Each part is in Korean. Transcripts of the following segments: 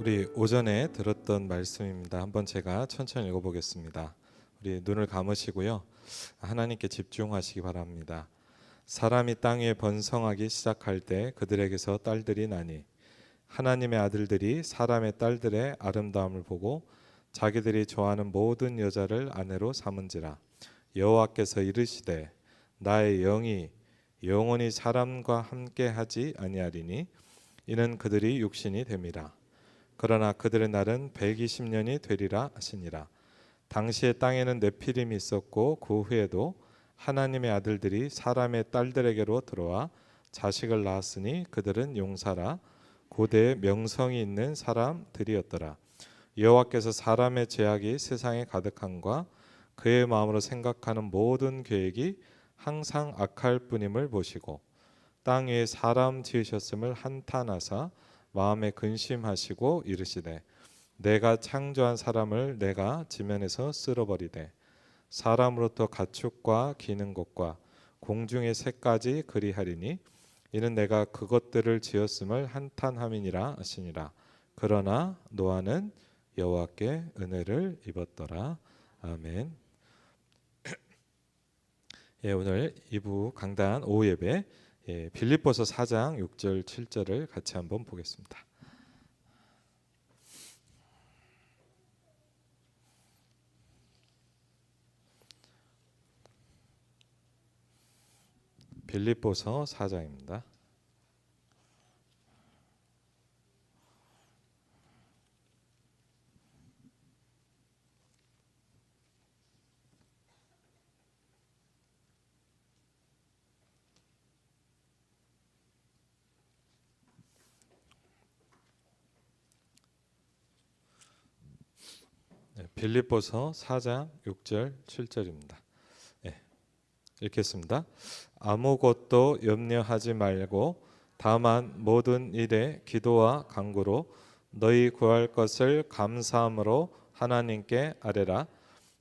우리 오전에 들었던 말씀입니다. 한번 제가 천천히 읽어보겠습니다. 우리 눈을 감으시고요. 하나님께 집중하시기 바랍니다. 사람이 땅 위에 번성하기 시작할 때 그들에게서 딸들이 나니 하나님의 아들들이 사람의 딸들의 아름다움을 보고 자기들이 좋아하는 모든 여자를 아내로 삼은지라. 여호와께서 이르시되 나의 영이 영원히 사람과 함께하지 아니하리니 이는 그들이 육신이 됨이라. 그러나 그들의 날은 120년이 되리라 하시니라. 당시에 땅에는 네피림이 있었고 그 후에도 하나님의 아들들이 사람의 딸들에게로 들어와 자식을 낳았으니 그들은 용사라 고대의 명성이 있는 사람들이었더라. 여호와께서 사람의 죄악이 세상에 가득함과 그의 마음으로 생각하는 모든 계획이 항상 악할 뿐임을 보시고 땅 위에 사람 지으셨음을 한탄하사 마음에 근심하시고 이르시되 내가 창조한 사람을 내가 지면에서 쓸어버리되 사람으로부터 가축과 기는 것과 공중의 새까지 그리하리니 이는 내가 그것들을 지었음을 한탄함이니라 하시니라. 그러나 노아는 여호와께 은혜를 입었더라. 아멘. 오늘 2부 강단 오후 예배 빌립보서 4장 6절 7절을 같이 한번 보겠습니다. 빌립보서 4장입니다. 빌립보서 4장 6절 7절입니다. 읽겠습니다. 아무것도 염려하지 말고 다만 모든 일에 기도와 간구로 너희 구할 것을 감사함으로 하나님께 아뢰라.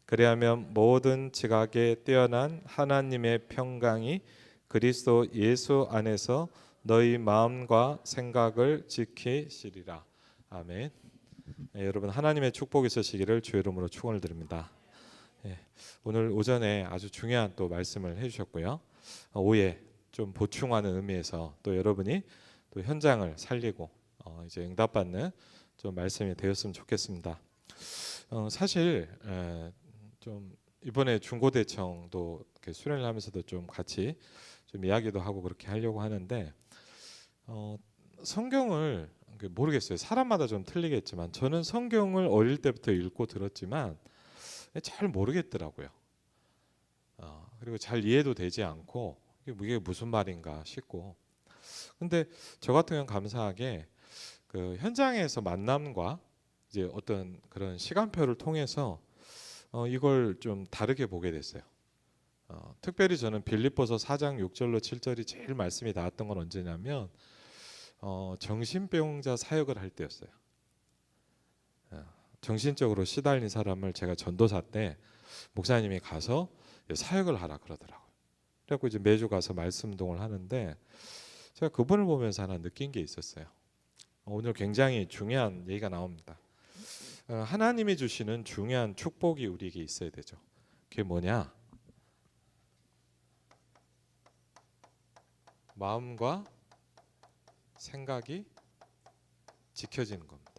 그리하면 모든 지각에 뛰어난 하나님의 평강이 그리스도 예수 안에서 너희 마음과 생각을 지키시리라. 아멘. 여러분 하나님의 축복이 있으시기를 주의 이름으로 축원을 드립니다. 오늘 오전에 아주 중요한 또 말씀을 해주셨고요. 오후에 좀 보충하는 의미에서 또 여러분이 또 현장을 살리고 이제 응답받는 좀 말씀이 되었으면 좋겠습니다. 사실 좀 이번에 중고대청도 이렇게 수련을 하면서도 좀 같이 좀 이야기도 하고 그렇게 하려고 하는데 성경을 모르겠어요. 사람마다 좀 틀리겠지만 저는 성경을 어릴 때부터 읽고 들었지만 잘 모르겠더라고요. 그리고 잘 이해도 되지 않고 이게 무슨 말인가 싶고. 근데 저 같은 경우는 감사하게 그 현장에서 만남과 이제 어떤 그런 시간표를 통해서 이걸 좀 다르게 보게 됐어요. 특별히 저는 빌립보서 4장 6절로 7절이 제일 말씀이 닿았던 건 언제냐면 정신병자 사역을 할 때였어요. 정신적으로 시달린 사람을 제가 전도사 때 목사님이 가서 사역을 하라 그러더라고요. 그래서 이제 매주 가서 말씀동을 하는데 제가 그분을 보면서 하나 느낀 게 있었어요. 오늘 굉장히 중요한 얘기가 나옵니다. 하나님이 주시는 중요한 축복이 우리에게 있어야 되죠. 그게 뭐냐? 마음과 생각이 지켜지는 겁니다.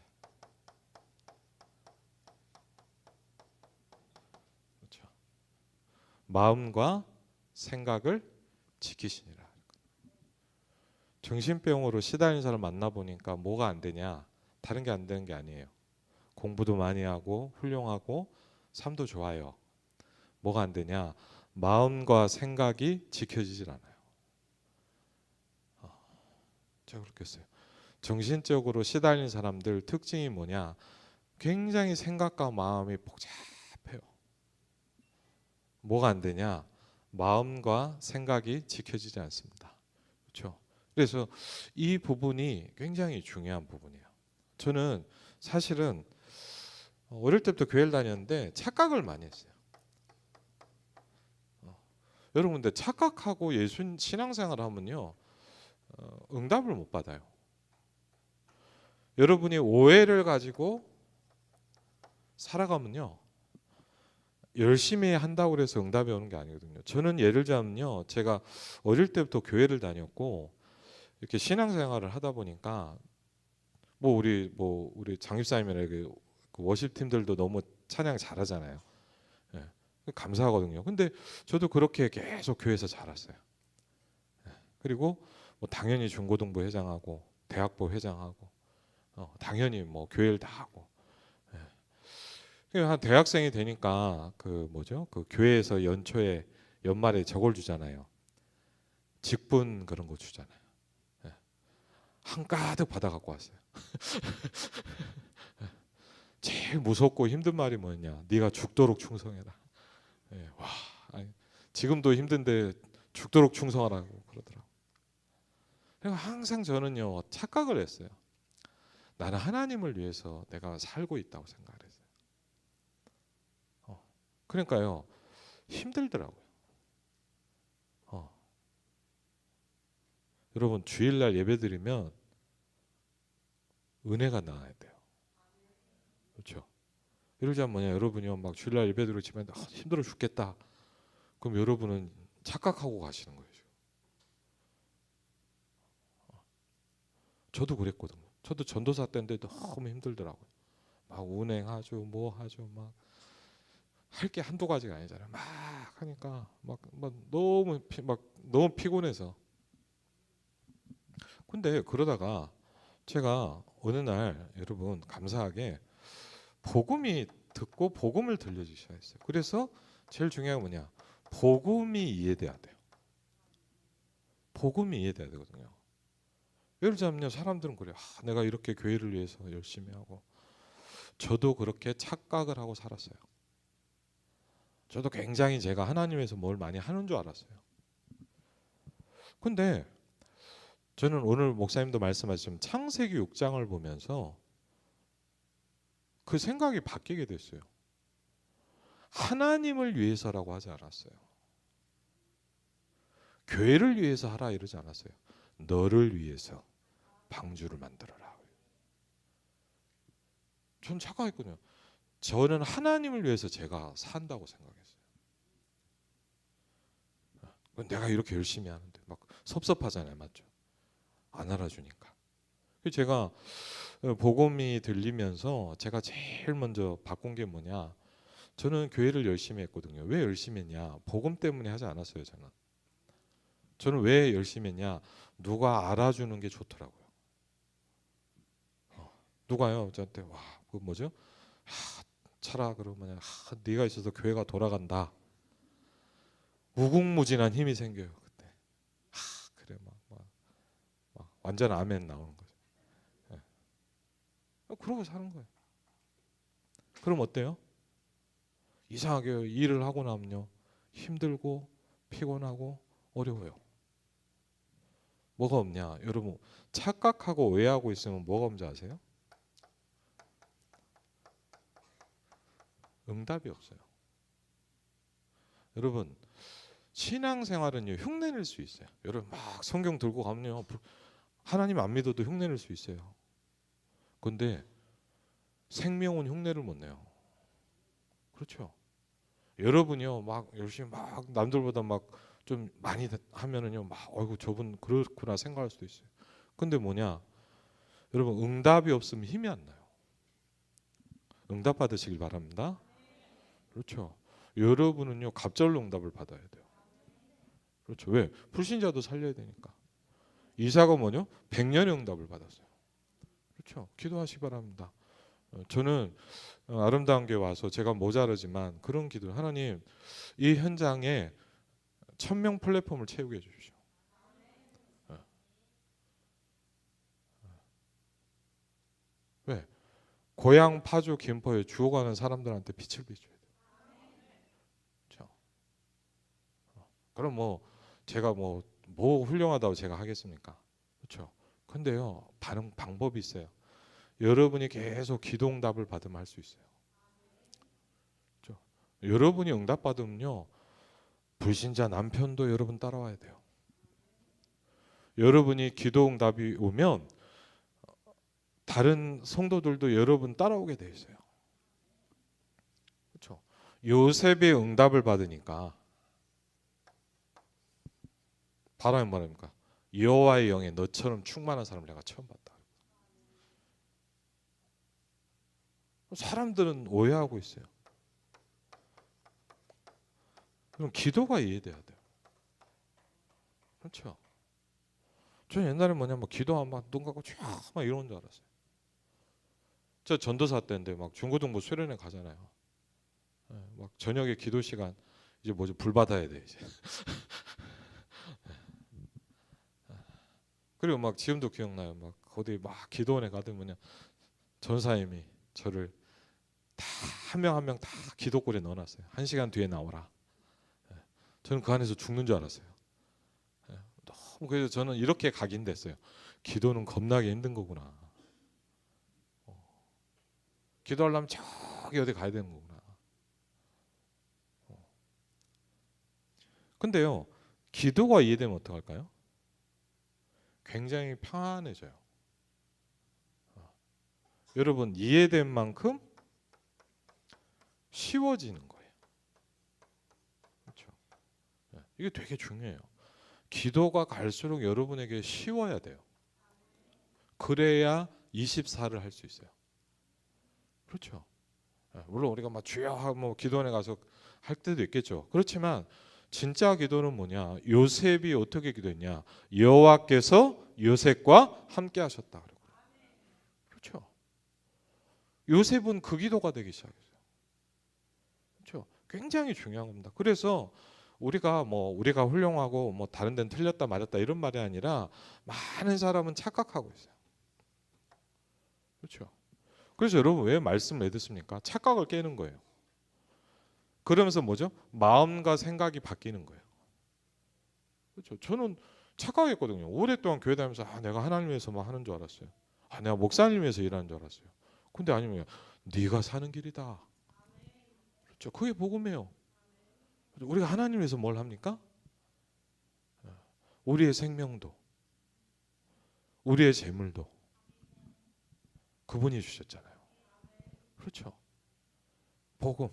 그렇죠. 마음과 생각을 지키시니라. 정신병으로 시달린 사람 만나보니까 뭐가 안 되냐? 다른 게 안 되는 게 아니에요. 공부도 많이 하고 훌륭하고 삶도 좋아요. 뭐가 안 되냐? 마음과 생각이 지켜지질 않아요. 제가 그렇게 했어요. 정신적으로 시달린 사람들 특징이 뭐냐? 굉장히 생각과 마음이 복잡해요. 뭐가 안 되냐? 마음과 생각이 지켜지지 않습니다. 그렇죠? 그래서 이 부분이 굉장히 중요한 부분이에요. 저는 사실은 어릴 때부터 교회를 다녔는데 착각을 많이 했어요. 여러분 근데 착각하고 예수 신앙생활을 하면요 응답을 못 받아요. 여러분이 오해를 가지고 살아가면요, 열심히 한다고 해서 응답이 오는 게 아니거든요. 저는 예를 들자면요, 제가 어릴 때부터 교회를 다녔고 이렇게 신앙생활을 하다 보니까 우리 장집사님이나 그 워십 팀들도 너무 찬양 잘하잖아요. 예, 감사하거든요. 근데 저도 그렇게 계속 교회에서 자랐어요. 예, 그리고 뭐 당연히 중고등부 회장하고 대학부 회장하고 당연히 뭐 교회를 다 하고. 한 대학생이 되니까 그 교회에서 연말에 저걸 주잖아요. 직분 그런 거 주잖아요. 예. 한가득 받아 갖고 왔어요. 제일 무섭고 힘든 말이 뭐냐? 네가 죽도록 충성해라. 예. 와, 아니, 지금도 힘든데 죽도록 충성하라고 그러더라고. 그러니까 항상 저는요 착각을 했어요. 나는 하나님을 위해서 내가 살고 있다고 생각을 했어요. 그러니까요 힘들더라고요. 여러분 주일날 예배드리면 은혜가 나와야 돼요. 그렇죠? 예를 들자면 뭐냐, 여러분이요 막 주일날 예배드리고 집에 힘들어 죽겠다. 그럼 여러분은 착각하고 가시는 거예요. 저도 그랬거든요. 저도 전도사 때인데 너무 힘들더라고요. 막 운행하죠, 뭐 하죠, 막 할 게 한두 가지가 아니잖아요. 막 하니까 막 너무 피곤해서. 근데 그러다가 제가 어느 날 여러분 감사하게 복음이 듣고 복음을 들려주기 시작했어요. 그래서 제일 중요한 게 뭐냐? 복음이 이해돼야 돼요. 복음이 이해돼야 되거든요. 예를 들자면요, 사람들은 그래요. 내가 이렇게 교회를 위해서 열심히 하고. 저도 그렇게 착각을 하고 살았어요. 저도 굉장히 제가 하나님에서 뭘 많이 하는 줄 알았어요. 근데 저는 오늘 목사님도 말씀하신 창세기 6장을 보면서 그 생각이 바뀌게 됐어요. 하나님을 위해서라고 하지 않았어요. 교회를 위해서 하라 이러지 않았어요. 너를 위해서 방주를 만들어라. 전 착각했거든요. 저는 하나님을 위해서 제가 산다고 생각했어요. 내가 이렇게 열심히 하는데 막 섭섭하잖아요, 맞죠? 안 알아주니까. 제가 복음이 들리면서 제가 제일 먼저 바꾼 게 뭐냐? 저는 교회를 열심히 했거든요. 왜 열심히 했냐? 복음 때문에 하지 않았어요, 저는 왜 열심히 했냐? 누가 알아주는 게 좋더라고요. 누가요? 저한테 와, 그 뭐죠? 차라 그러면 네가 있어서 교회가 돌아간다. 무궁무진한 힘이 생겨요 그때. 그래 막 완전 아멘 나오는 거죠. 예. 그러고 사는 거예요. 그럼 어때요? 이상하게 일을 하고 나면요 힘들고 피곤하고 어려워요. 뭐가 없냐? 여러분 착각하고 오해하고 있으면 뭐가 없는지 아세요? 응답이 없어요. 여러분 신앙생활은요 흉내낼 수 있어요. 여러분 막 성경 들고 가면요 하나님 안 믿어도 흉내낼 수 있어요. 근데 생명은 흉내를 못 내요. 그렇죠? 여러분이요 막 열심히 막 남들보다 막 좀 많이 하면은요 막 어이구 저분 그렇구나 생각할 수도 있어요. 근데 뭐냐? 여러분 응답이 없으면 힘이 안 나요. 응답 받으시길 바랍니다. 그렇죠? 여러분은요 갑절로 응답을 받아야 돼요. 그렇죠? 왜? 불신자도 살려야 되니까. 이사가 뭐냐? 100년의 응답을 받았어요. 그렇죠? 기도하시기 바랍니다. 저는 아름다운 게 와서 제가 모자르지만 그런 기도, 하나님 이 현장에 1000명 플랫폼을 채우게 해주십시오. 왜? 고향 파주 김포에 죽어가는 사람들한테 빛을 비춰야 돼요. 그렇죠? 그럼 뭐 제가 뭐 훌륭하다고 제가 하겠습니까? 그렇죠? 근데요 방법이 있어요. 여러분이 계속 기도응답을 받으면 할 수 있어요. 그렇죠? 여러분이 응답 받으면요 불신자 남편도 여러분 따라와야 돼요. 여러분이 기도응답이 오면 다른 성도들도 여러분 따라오게 돼 있어요. 그렇죠? 요셉의 응답을 받으니까 바람이 뭐랍니까? 여호와의 영에 너처럼 충만한 사람을 내가 처음 봤다. 사람들은 오해하고 있어요. 그럼 기도가 이해돼야 돼요. 그렇죠? 저 옛날에 뭐냐면 기도하면 눈 감고 쫙막 이러는 줄 알았어요. 저 전도사 때인데 막 중고등부 수련회 가잖아요. 막 저녁에 기도 시간 이제 뭐지 불 받아야 돼 이제. 그리고 막 지금도 기억나요. 막 어디 막 기도원에 가든 뭐냐 전사님이 저를 다 한 명 한 명 다 기도골에 넣어놨어요. 1시간 뒤에 나오라. 저는 그 안에서 죽는 줄 알았어요. 너무 그래서 저는 이렇게 각인됐어요. 기도는 겁나게 힘든 거구나. 기도하려면 저기 어디 가야 되는 거구나. 근데요, 기도가 이해되면 어떡할까요? 굉장히 평안해져요. 여러분 이해된 만큼 쉬워지는 거예요. 그렇죠? 이게 되게 중요해요. 기도가 갈수록 여러분에게 쉬워야 돼요. 그래야 24를 할 수 있어요. 그렇죠? 물론 우리가 막 주여 뭐 기도원에 가서 할 때도 있겠죠. 그렇지만 진짜 기도는 뭐냐? 요셉이 어떻게 기도했냐? 여호와께서 요셉과 함께 하셨다. 그렇죠? 요셉은 그 기도가 되기 시작했어요. 그렇죠? 굉장히 중요한 겁니다. 그래서 우리가 훌륭하고 뭐 다른 데는 틀렸다 맞았다 이런 말이 아니라 많은 사람은 착각하고 있어요. 그렇죠? 그래서 여러분 왜 말씀을 해듣습니까? 착각을 깨는 거예요. 그러면서 뭐죠? 마음과 생각이 바뀌는 거예요. 그렇죠? 저는 착각했거든요. 오랫동안 교회 다니면서 내가 하나님 위해서 막 하는 줄 알았어요. 내가 목사님 위해서 일하는 줄 알았어요. 근데 아니면 네가 사는 길이다. 그렇죠? 그게 복음이에요. 우리가 하나님 위해서 뭘 합니까? 우리의 생명도 우리의 재물도 그분이 주셨잖아요. 그렇죠? 복음.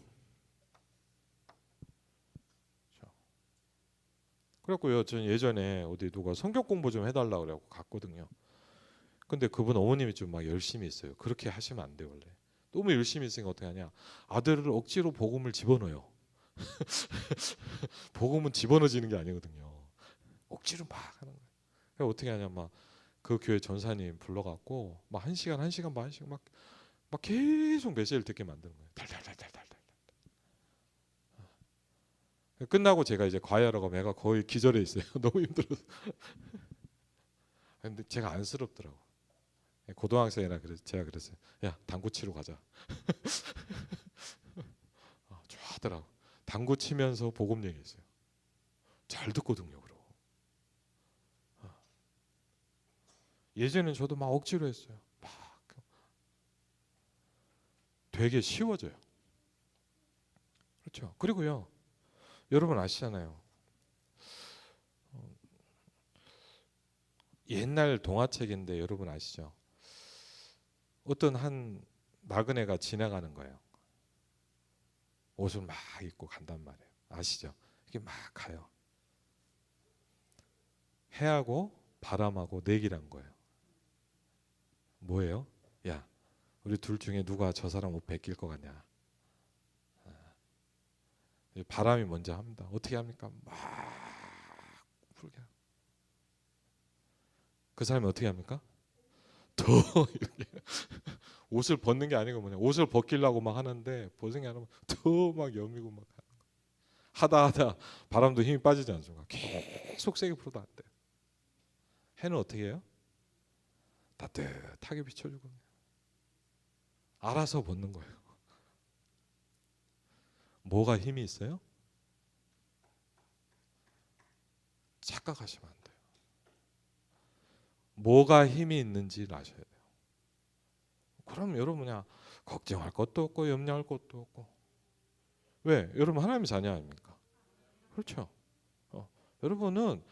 그렇죠? 그래갖고요, 저는 예전에 어디 누가 성경 공부 좀 해달라고 그래갖고 갔거든요. 근데 그분 어머님이 좀 막 열심히 있어요. 그렇게 하시면 안 돼요 원래. 너무 열심히 있으니까 어떻게 하냐? 아들을 억지로 복음을 집어넣어요. 복음은 집어넣어지는 게 아니거든요. 억지로 막 하는 거예요. 그러니까 어떻게 하냐? 막 그 교회 전사님 불러갖고 막 1시간 막 계속 메시지를 듣게 만드는 거예요. 달달달달달. 끝나고 제가 이제 과외하러 가면 애가 거의 기절해 있어요. 너무 힘들어서. 근데 제가 안쓰럽더라고. 고등학생이라 그래서 제가 그랬어요. 야 당구 치러 가자. 좋아하더라고. 당구 치면서 복음 얘기했어요. 잘 듣거든요. 그러고. 예전엔 저도 막 억지로 했어요. 막 되게 쉬워져요. 그렇죠. 그리고요. 여러분 아시잖아요. 옛날 동화책인데 여러분 아시죠? 어떤 한 나그네가 지나가는 거예요. 옷을 막 입고 간단 말이에요. 아시죠? 이게 막 가요. 해하고 바람하고 내기란 거예요. 뭐예요? 야, 우리 둘 중에 누가 저 사람 옷 벗길 것 같냐? 바람이 먼저 합니다. 어떻게 합니까? 막 불게. 그 사람이 어떻게 합니까? 더 이렇게 옷을 벗는 게 아니고 뭐냐? 옷을 벗기려고 막 하는데 벗은 게 아니라 더 막 여미고 막 하다 바람도 힘이 빠지지 않습니까? 계속 세게 불어도 안 돼. 해는 어떻게 해요? 따뜻하게 비춰주고 알아서 벗는 거예요. 뭐가 힘이 있어요? 착각하시면 안 돼요. 뭐가 힘이 있는지를 아셔야 돼요. 그럼 여러분 그냥 걱정할 것도 없고 염려할 것도 없고. 왜? 여러분 하나님의 자녀 아닙니까? 그렇죠. 여러분은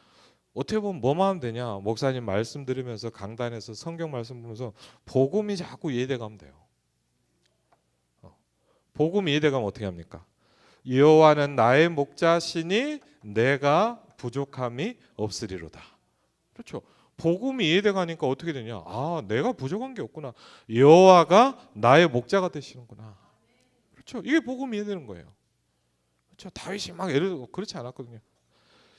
어떻게 보면 뭐만 하면 되냐? 목사님 말씀 들으면서 강단에서 성경 말씀 보면서 복음이 자꾸 이해돼 가면 돼요. 복음이 이해돼 가면 어떻게 합니까? 여호와는 나의 목자시니 내가 부족함이 없으리로다. 그렇죠? 복음이 이해돼 가니까 어떻게 되냐? 아, 내가 부족한 게 없구나. 여호와가 나의 목자가 되시는구나. 그렇죠? 이게 복음이 이해되는 거예요. 그렇죠? 다윗이 막 예를 들어 그렇지 않았거든요.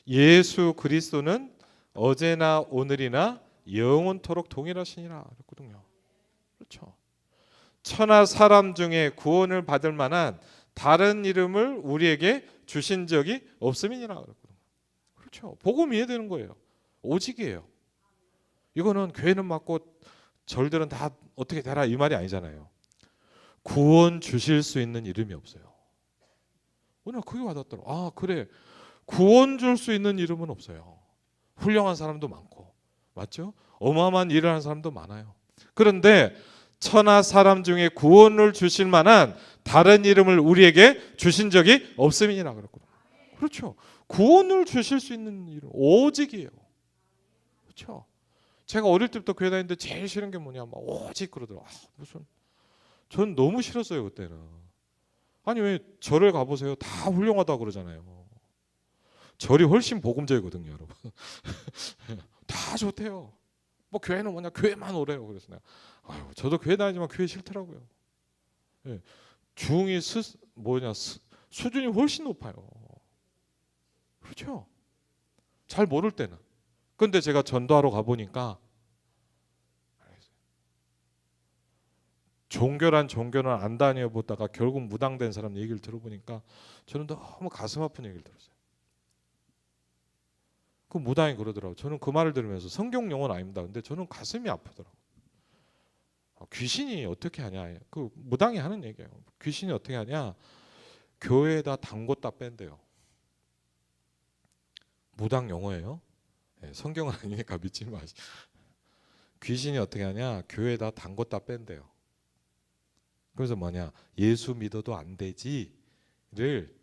예수 그리스도는 어제나 오늘이나 영원토록 동일하시니라 그랬거든요. 그렇죠? 천하 사람 중에 구원을 받을 만한 다른 이름을 우리에게 주신 적이 없음이니라 그랬거든요. 그렇죠? 복음 이해되는 거예요. 오직이에요. 이거는 교회는 맞고 절들은 다 어떻게 되라 이 말이 아니잖아요. 구원 주실 수 있는 이름이 없어요. 오늘 그게 와닿더라고. 아, 그래. 구원 줄 수 있는 이름은 없어요. 훌륭한 사람도 많고, 맞죠? 어마어마한 일을 하는 사람도 많아요. 그런데 천하 사람 중에 구원을 주실 만한 다른 이름을 우리에게 주신 적이 없음이니라 그랬거든요. 그렇죠? 구원을 주실 수 있는 이름 오직이에요. 그렇죠? 제가 어릴 때부터 교회 다니는데 제일 싫은 게 뭐냐, 막 오직 그러더라고. 무슨 전 너무 싫었어요 그때는. 아니 왜 절을 가보세요. 다 훌륭하다고 그러잖아요. 절이 훨씬 복음적이거든요, 여러분. 다 좋대요. 뭐 교회는 뭐냐, 교회만 오래요. 그래서 내가 저도 교회 다니지만 교회 싫더라고요. 예, 중이 수준이 훨씬 높아요. 그렇죠? 잘 모를 때는. 근데 제가 전도하러 가보니까 종교란 종교는 안 다녀보다가 결국 무당된 사람 얘기를 들어보니까 저는 너무 가슴 아픈 얘기를 들었어요. 그 무당이 그러더라고요. 저는 그 말을 들으면서 성경 용어는 아닙니다. 근데 저는 가슴이 아프더라고요. 귀신이 어떻게 하냐. 그 무당이 하는 얘기예요. 귀신이 어떻게 하냐. 교회에다 담궜다 뺀대요. 무당 용어예요. 네, 성경은 아니니까 믿지 마시고. 귀신이 어떻게 하냐. 교회에다 담궜다 뺀대요. 그래서 뭐냐. 예수 믿어도 안 되지를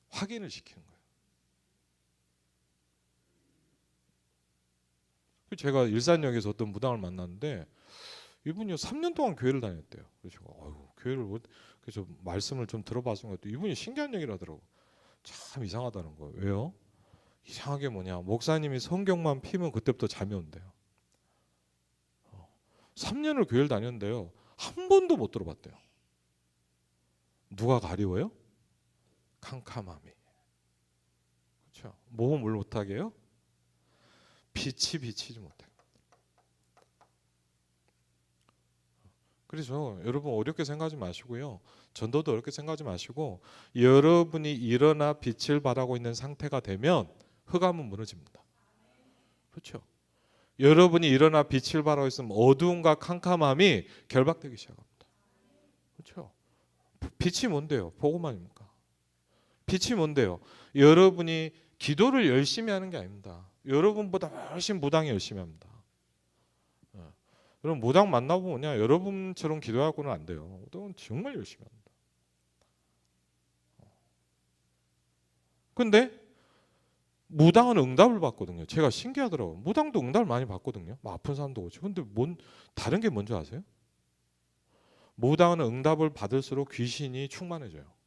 확인을 시키는 거예요. 제가 일산역에서 어떤 무당을 만났는데 이분이 3년 동안 교회를 다녔대요. 그래서 교회를 그래서 말씀을 좀 들어봤으면 이분이 신기한 얘기를 하더라고. 참 이상하다는 거예요. 왜요? 이상하게 뭐냐, 목사님이 성경만 피면 그때부터 잠이 온대요. 3년을 교회를 다녔는데요, 한 번도 못 들어봤대요. 누가 가리워요? 캄캄함이. 그렇죠? 뭘 못하게 해요? 빛이 비치지 못해. 그래서 여러분 어렵게 생각하지 마시고요. 전도도 어렵게 생각하지 마시고 여러분이 일어나 빛을 발하고 있는 상태가 되면 흑암은 무너집니다. 그렇죠? 여러분이 일어나 빛을 발하고 있으면 어두움과 캄캄함이 결박되기 시작합니다. 그렇죠? 빛이 뭔데요? 복음만입니까? 빛이 뭔데요? 여러분이 기도를 열심히 하는 게 아닙니다. 여러분보다 훨씬 무당이 열심히 합니다. 여러분 무당 만나보면 여러분처럼 기도하고는 안 돼요. 무당은 정말 열심히 합니다. 근데 무당은 응답을 받거든요. 제가 신기하더라고요. 무당도 응답을 많이 받거든요. 아픈 사람도 오죠. 근데 다른 게 뭔지 아세요? 무당은 응답을 받을수록 귀신이 충만해져요.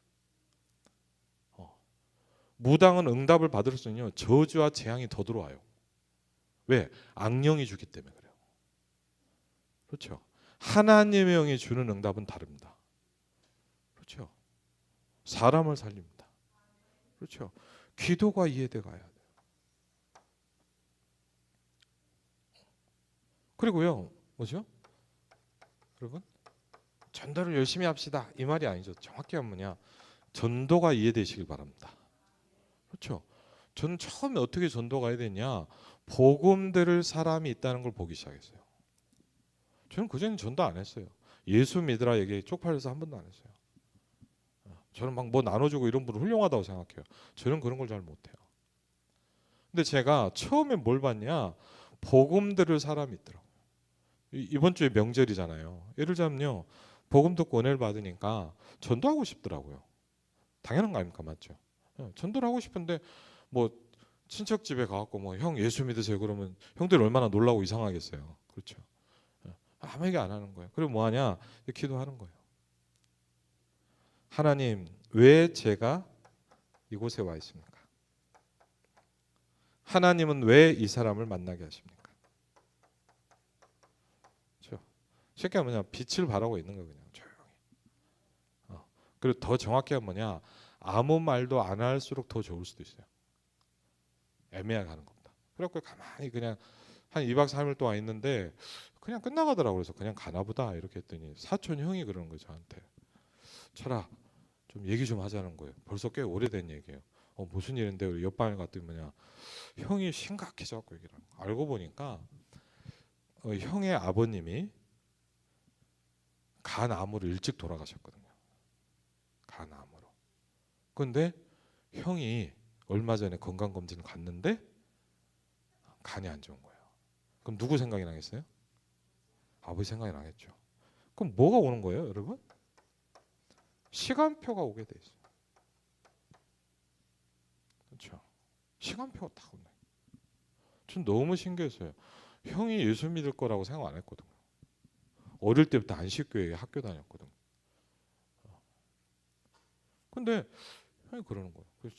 무당은 응답을 받을수록요 저주와 재앙이 더 들어와요. 왜? 악령이 주기 때문에 그래요. 그렇죠? 하나님의 영이 주는 응답은 다릅니다. 그렇죠? 사람을 살립니다. 그렇죠? 기도가 이해돼 가야 돼요. 그리고요, 뭐죠? 여러분, 전도를 열심히 합시다 이 말이 아니죠. 정확히 하면 뭐냐, 전도가 이해되시길 바랍니다. 그렇죠? 저는 처음에 어떻게 전도가 해야 되냐, 복음 들을 사람이 있다는 걸 보기 시작했어요. 저는 그전에 전도 안 했어요. 예수 믿으라 얘기 쪽팔려서 한 번도 안 했어요. 저는 막 뭐 나눠주고 이런 분은 훌륭하다고 생각해요. 저는 그런 걸 잘 못해요. 근데 제가 처음에 뭘 봤냐, 복음 들을 사람이 있더라고요. 이번 주에 명절이잖아요. 예를 들자면요, 복음 듣고 은혜를 받으니까 전도하고 싶더라고요. 당연한 거 아닙니까? 맞죠? 전도를 하고 싶은데 뭐 친척 집에 가갖고 뭐 형 예수 믿으세요 그러면 형들이 얼마나 놀라고 이상하겠어요. 그렇죠? 아무 얘기 안 하는 거예요. 그리고 뭐 하냐? 기도하는 거예요. 하나님, 왜 제가 이곳에 와 있습니까? 하나님은 왜 이 사람을 만나게 하십니까? 그렇죠? 쉽게 하면 뭐냐? 빛을 바라고 있는 거예요. 그냥 조용히. 그리고 더 정확히 하면 뭐냐? 아무 말도 안 할수록 더 좋을 수도 있어요. 애매하게 하는 겁니다. 그래갖고 가만히 그냥 한 2박 3일 동안 있는데 그냥 끝나가더라고요. 그래서 그냥 가나보다 이렇게 했더니 사촌 형이 그러는 거예요. 저한테. 철아 좀 얘기 좀 하자는 거예요. 벌써 꽤 오래된 얘기예요. 무슨 일인데 우리 옆방에 갔더니 뭐냐 형이 심각해져갖고 얘기를 하는 거예요. 알고 보니까 형의 아버님이 간암으로 일찍 돌아가셨거든요. 간암으로. 근데 형이 얼마 전에 건강검진을 갔는데 간이 안 좋은 거예요. 그럼 누구 생각이 나겠어요? 아버지 생각이 나겠죠. 그럼 뭐가 오는 거예요, 여러분? 시간표가 오게 돼 있어요. 그렇죠? 시간표가 딱 오네. 전 너무 신기했어요. 형이 예수 믿을 거라고 생각 안 했거든요. 어릴 때부터 안식교회에 학교 다녔거든요. 근데 형이 그러는 거예요. 그래서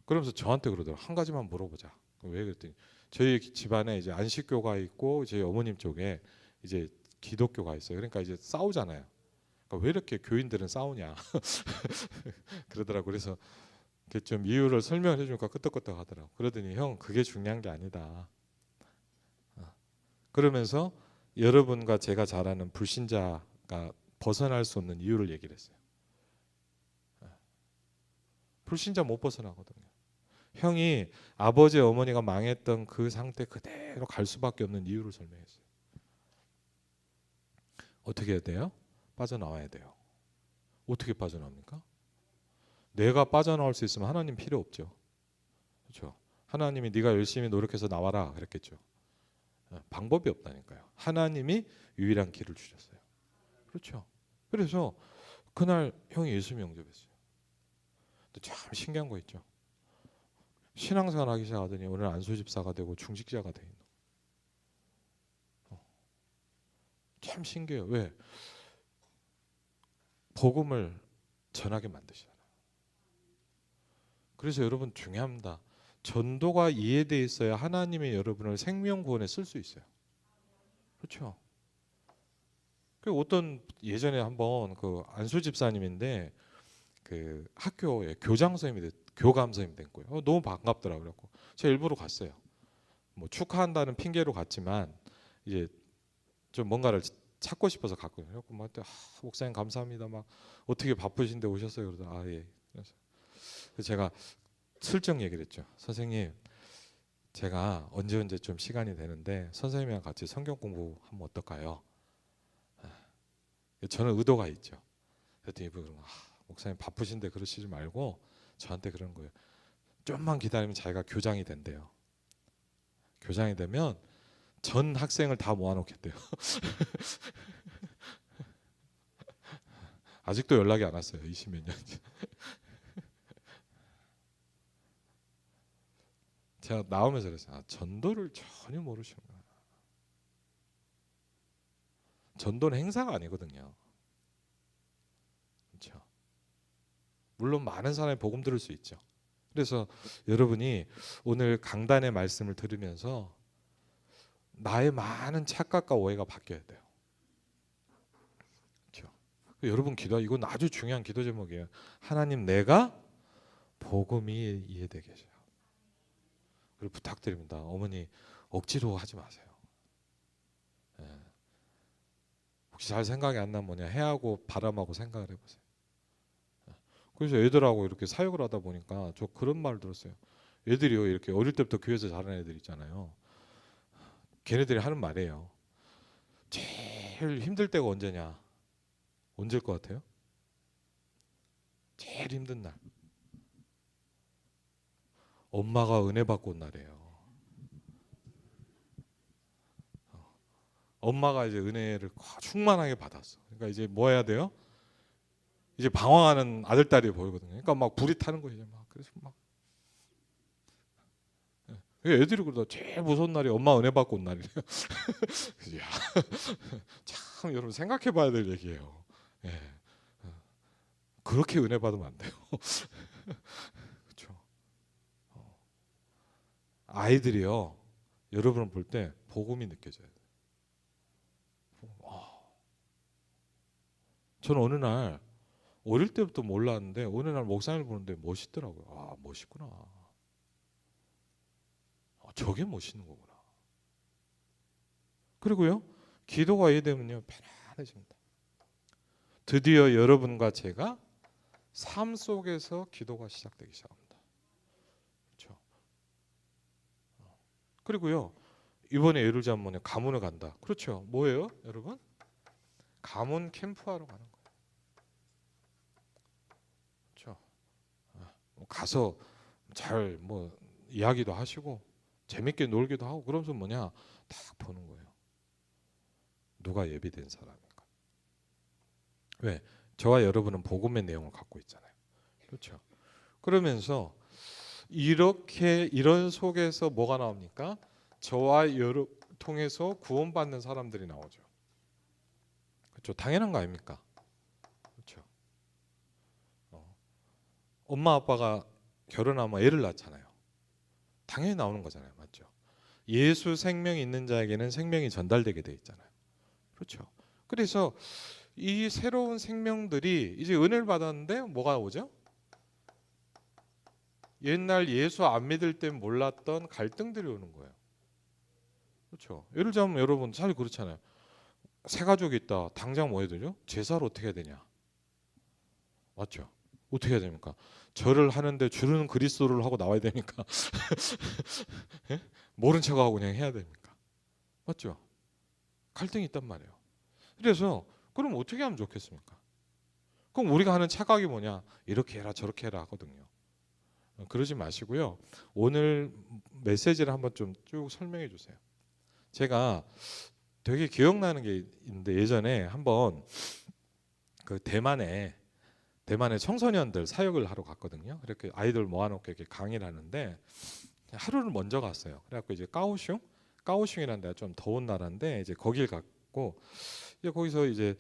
그러면서 저한테 그러더라고요. 한 가지만 물어보자. 왜 그랬더니 저희 집안에 이제 안식교가 있고 저희 어머님 쪽에 이제 기독교가 있어요. 그러니까 이제 싸우잖아요. 그러니까 왜 이렇게 교인들은 싸우냐 그러더라고. 그래서 좀 이유를 설명을 해주니까 끄떡끄떡 하더라고. 그러더니 형 그게 중요한 게 아니다. 그러면서 여러분과 제가 잘 아는 불신자가 벗어날 수 없는 이유를 얘기를 했어요. 불신자 못 벗어나거든요. 형이 아버지 어머니가 망했던 그 상태 그대로 갈 수밖에 없는 이유를 설명했어요. 어떻게 해야 돼요? 빠져나와야 돼요. 어떻게 빠져나옵니까? 내가 빠져나올 수 있으면 하나님 필요 없죠. 그렇죠? 하나님이 네가 열심히 노력해서 나와라 그랬겠죠. 방법이 없다니까요. 하나님이 유일한 길을 주셨어요. 그렇죠? 그래서 그날 형이 예수 영접했어요. 근데 참 신기한 거 있죠. 신앙생활 하기 시작하더니 오늘 안수집사가 되고 중직자가 돼 있는. 참 신기해요. 왜? 복음을 전하게 만드시잖아요. 그래서 여러분 중요합니다. 전도가 이해돼 있어야 하나님이 여러분을 생명구원에 쓸 수 있어요. 그렇죠? 그 어떤 예전에 한번 그 안수 집사님인데 그 학교에 교장 선생님이 교감 선생님이 된 거예요. 너무 반갑더라고요. 그래갖고 제가 일부러 갔어요. 뭐 축하한다는 핑계로 갔지만 이제 좀 뭔가를 찾고 싶어서 갔거든요. 그래갖고 막 목사님 감사합니다. 막 어떻게 바쁘신데 오셨어요? 그러다 아 예. 그래서 제가 슬쩍 얘기를 했죠. 선생님, 제가 언제 좀 시간이 되는데 선생님이랑 같이 성경 공부하면 어떨까요? 저는 의도가 있죠. 그랬더니 목사님 바쁘신데 그러시지 말고 저한테 그런 거예요. 좀만 기다리면 자기가 교장이 된대요. 교장이 되면 전 학생을 다 모아놓겠대요. 아직도 연락이 안 왔어요. 20몇 년. 제가 나오면서 그랬어요. 전도를 전혀 모르시는구나. 전도는 행사가 아니거든요. 그렇죠? 물론 많은 사람이 복음 들을 수 있죠. 그래서 여러분이 오늘 강단의 말씀을 들으면서 나의 많은 착각과 오해가 바뀌어야 돼요. 그렇죠? 여러분 기도 이건 아주 중요한 기도 제목이에요. 하나님 내가 복음이 이해되게 해줘요. 그리고 부탁드립니다. 어머니 억지로 하지 마세요. 혹시 잘 생각이 안 나면 뭐냐 해하고 바람하고 생각을 해보세요. 그래서 애들하고 이렇게 사역을 하다 보니까 저 그런 말 들었어요. 애들이요 이렇게 어릴 때부터 교회에서 자란 애들 있잖아요. 걔네들이 하는 말이에요. 제일 힘들 때가 언제냐? 언제일 것 같아요? 제일 힘든 날. 엄마가 은혜 받고 온 날이에요. 엄마가 이제 은혜를 충만하게 받았어. 그러니까 이제 뭐 해야 돼요? 이제 방황하는 아들 딸이 보이거든요. 그러니까 막 불이 타는 거죠. 막 그래서 막 애들이 그러다 제일 무서운 날이 엄마 은혜 받고 온 날이래요. 야, 참 여러분 생각해 봐야 될 얘기예요. 예. 그렇게 은혜 받으면 안 돼요. 그렇죠. 아이들이요. 여러분을 볼 때 복음이 느껴져야 돼요. 저는 어느 날 어릴 때부터 몰랐는데 어느 날 목사님을 보는데 멋있더라고요. 아, 멋있구나. 저게 멋있는 거구나. 그리고요, 기도가 이되면요 편안해집니다. 드디어 여러분과 제가 삶 속에서 기도가 시작되기 시작합니다. 그렇죠. 그리고요, 이번에 예를 들자면 가문을 간다. 그렇죠. 뭐예요, 여러분? 가문 캠프하러 가는 거예요. 그렇죠. 가서 잘 뭐 이야기도 하시고 재밌게 놀기도 하고 그러면서 뭐냐 딱 보는 거예요. 누가 예비된 사람인가. 왜? 저와 여러분은 복음의 내용을 갖고 있잖아요. 그렇죠. 그러면서 이렇게 이런 속에서 뭐가 나옵니까? 저와 여러 통해서 구원받는 사람들이 나오죠. 그렇죠. 당연한 거 아닙니까? 그렇죠. 엄마 아빠가 결혼하면 애를 낳잖아요. 당연히 나오는 거잖아요. 맞죠? 예수 생명이 있는 자에게는 생명이 전달되게 돼 있잖아요. 그렇죠. 그래서 이 새로운 생명들이 이제 은혜를 받았는데 뭐가 오죠? 옛날 예수 안 믿을 때 몰랐던 갈등들이 오는 거예요. 그렇죠. 예를 들자면 여러분 사실 그렇잖아요. 세 가족이 있다. 당장 뭐 해야 되죠? 제사를 어떻게 해야 되냐? 맞죠? 어떻게 해야 됩니까? 절을 하는데 주는 그리스도를 하고 나와야 되니까 예? 모른 척하고 그냥 해야 됩니까? 맞죠? 갈등이 있단 말이에요. 그래서 그럼 어떻게 하면 좋겠습니까? 그럼 우리가 하는 착각이 뭐냐? 이렇게 해라 저렇게 해라 하거든요. 그러지 마시고요. 오늘 메시지를 한번 좀 쭉 설명해 주세요. 제가 되게 기억나는 게 있는데 예전에 한번 그 대만에 청소년들 사역을 하러 갔거든요. 이렇게 아이들 모아놓고 이렇게 강의를 하는데 하루를 먼저 갔어요. 그래갖고 이제 까오슝이라는 데가 좀 더운 나라인데 이제 거길 갔고 이제 거기서 이제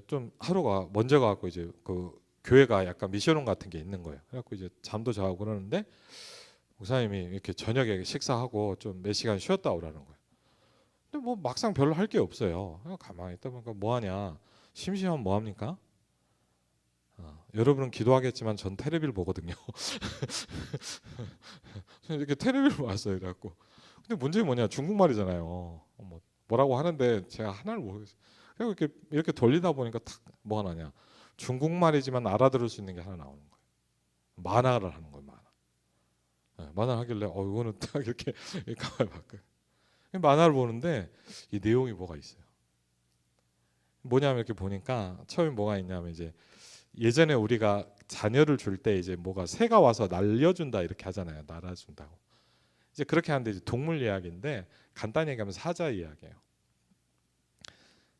좀 하루가 먼저 가갖고 이제 그 교회가 약간 미션홈 같은 게 있는 거예요. 그래갖고 이제 잠도 자고 그러는데 목사님이 이렇게 저녁에 식사하고 좀 몇 시간 쉬었다 오라는 거예요. 근데 뭐 막상 별로 할 게 없어요. 그냥 가만히 있다 보니까 뭐 하냐? 심심하면 뭐 합니까? 여러분은 기도하겠지만 전 테레비를 보거든요. 이렇게 테레비를 봤어요. 그래갖고 근데 문제는 뭐냐? 중국말이잖아요. 뭐라고 하는데 제가 하나를 모르겠어요. 그리고 이렇게 돌리다 보니까 탁 뭐가 나냐? 중국말이지만 알아들을 수 있는 게 하나 나오는 거예요. 만화를 하는 거예요. 만화 하길래 이거는 딱 이렇게 가만히 봤거든요. 만화를 보는데 이 내용이 뭐가 있어요. 뭐냐면 이렇게 보니까 처음에 뭐가 있냐면 이제 예전에 우리가 자녀를 줄 때 이제 뭐가 새가 와서 날려준다 이렇게 하잖아요. 날아준다고. 이제 그렇게 하는데 이제 동물 이야기인데 간단히 얘기하면 사자 이야기예요.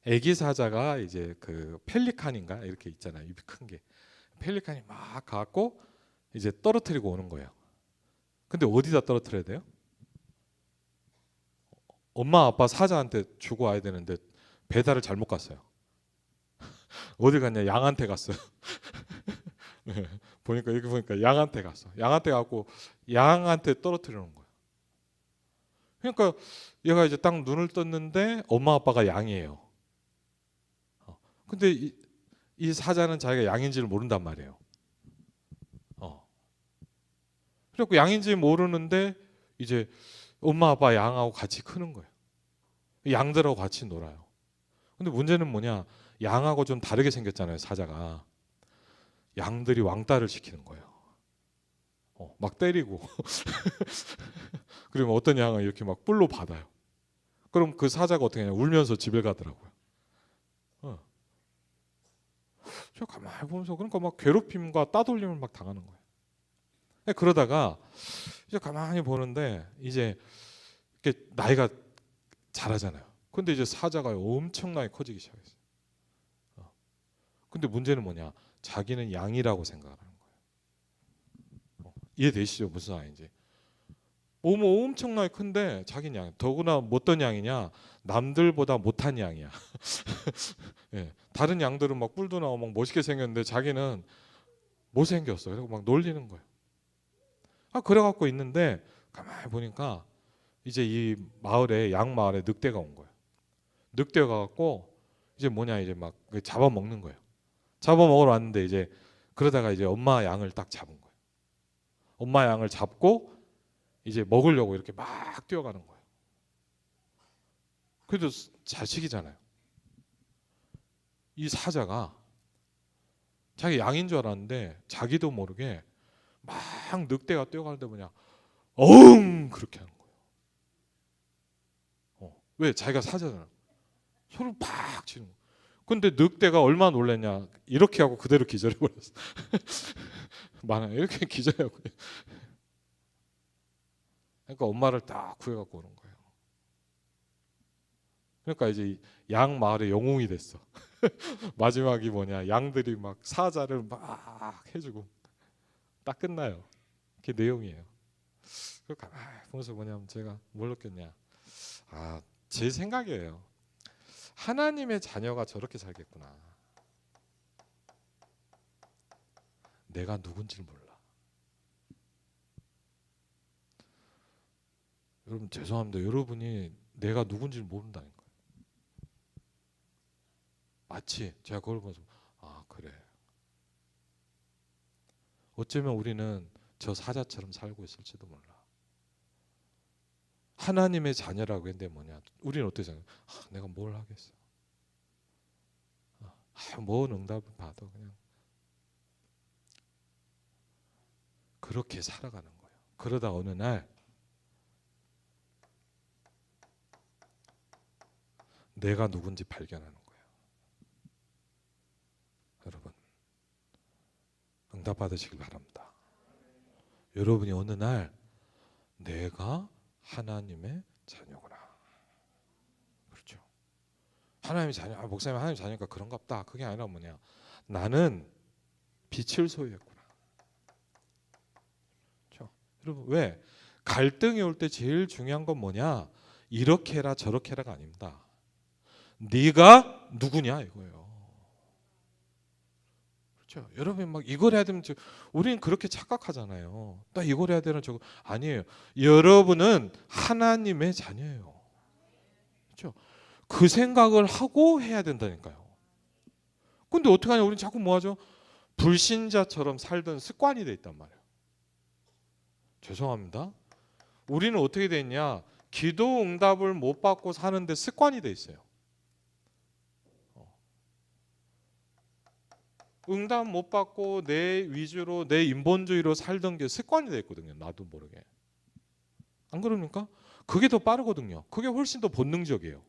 애기 사자가 이제 그 펠리칸인가 이렇게 있잖아요. 입이 큰 게. 펠리칸이 막 가고 이제 떨어뜨리고 오는 거예요. 근데 어디다 떨어뜨려야 돼요? 엄마 아빠 사자한테 주고 와야 되는데 배달을 잘못 갔어요. 어디 갔냐? 양한테 갔어요. 네, 보니까 이렇게 보니까 양한테 갔어. 양한테 갖고 양한테 떨어뜨리는 거예요. 그러니까 얘가 이제 딱 눈을 떴는데 엄마 아빠가 양이에요. 근데 이 사자는 자기가 양인지를 모른단 말이에요. 그래갖고 양인지 모르는데 이제 엄마 아빠 양하고 같이 크는 거예요. 양들하고 같이 놀아요. 근데 문제는 뭐냐? 양하고 좀 다르게 생겼잖아요, 사자가. 양들이 왕따를 시키는 거예요. 막 때리고. 그러면 어떤 양은 이렇게 막 뿔로 받아요. 그럼 그 사자가 어떻게 하냐? 울면서 집에 가더라고요. 저 가만히 보면서 그러니까 막 괴롭힘과 따돌림을 막 당하는 거예요. 그러다가 이제 가만히 보는데 이제 이렇게 나이가 자라잖아요. 근데 이제 사자가 엄청나게 커지기 시작했어요. 근데 문제는 뭐냐? 자기는 양이라고 생각을 하는 거예요. 이해되시죠? 무슨 말인지. 엄청나게 큰데 자기는 양. 더구나 어떤 양이냐? 남들보다 못한 양이야. 예, 다른 양들은 막 뿔도 나오고 막 멋있게 생겼는데 자기는 못생겼어. 그리고 막 놀리는 거예요. 그래갖고 있는데 가만히 보니까 이제 이 마을에 양 마을에 늑대가 온 거예요. 늑대가 갖고 이제 뭐냐 이제 막 잡아먹는 거예요. 잡아먹으러 왔는데 이제 그러다가 이제 엄마 양을 딱 잡은 거예요. 엄마 양을 잡고 이제 먹으려고 이렇게 막 뛰어가는 거예요. 그래도 자식이잖아요. 이 사자가 자기 양인 줄 알았는데 자기도 모르게 막 늑대가 뛰어가는데 뭐냐 어흥 그렇게 하는 거예요. 왜? 자기가 사자잖아. 소리를 팍 치는 거예요. 근데 늑대가 얼마나 놀랐냐. 이렇게 하고 그대로 기절해버렸어. 많아 이렇게 기절하고. 그러니까 엄마를 딱 구해갖고 오는 거예요. 그러니까 이제 양 마을의 영웅이 됐어. 마지막이 뭐냐 양들이 막 사자를 막 해주고 딱 끝나요. 그게 내용이에요. 그러니까 보면서 뭐냐면 제가 뭘 느꼈냐. 제 생각이에요. 하나님의 자녀가 저렇게 살겠구나. 내가 누군지를 몰라. 여러분 죄송합니다. 여러분이 내가 누군지를 모른다니까요. 마치 제가 그걸 보면서 그래. 어쩌면 우리는 저 사자처럼 살고 있을지도 몰라. 하나님의 자녀라고 했는데 뭐냐. 우리는 어떻게 생각해? 내가 뭘 하겠어. 뭔 응답을 받아 그냥. 그렇게 살아가는 거예요. 그러다 어느 날 내가 누군지 발견하는 거예요. 여러분 응답 받으시길 바랍니다. 여러분이 어느 날 내가 하나님의 자녀구나. 그렇죠. 하나님의 자녀, 목사님 하나님의 자녀니까 그런가 보다. 그게 아니라 뭐냐. 나는 빛을 소유했구나. 그렇죠. 여러분 왜? 갈등이 올 때 제일 중요한 건 뭐냐. 이렇게 해라 저렇게 해라가 아닙니다. 네가 누구냐 이거예요. 그렇죠. 여러분 막 이걸 해야 되면 우리는 그렇게 착각하잖아요. 나 이걸 해야 되는 저거 아니에요. 여러분은 하나님의 자녀예요. 그렇죠. 그 생각을 하고 해야 된다니까요. 근데 어떻게 하냐? 우리는 자꾸 뭐 하죠? 불신자처럼 살던 습관이 돼 있단 말이에요. 죄송합니다. 우리는 어떻게 돼 있냐? 기도 응답을 못 받고 사는데 습관이 돼 있어요. 응답 못 받고 내 위주로 내 인본주의로 살던 게 습관이 됐거든요. 나도 모르게. 안 그럽니까? 그게 더 빠르거든요. 그게 훨씬 더 본능적이에요.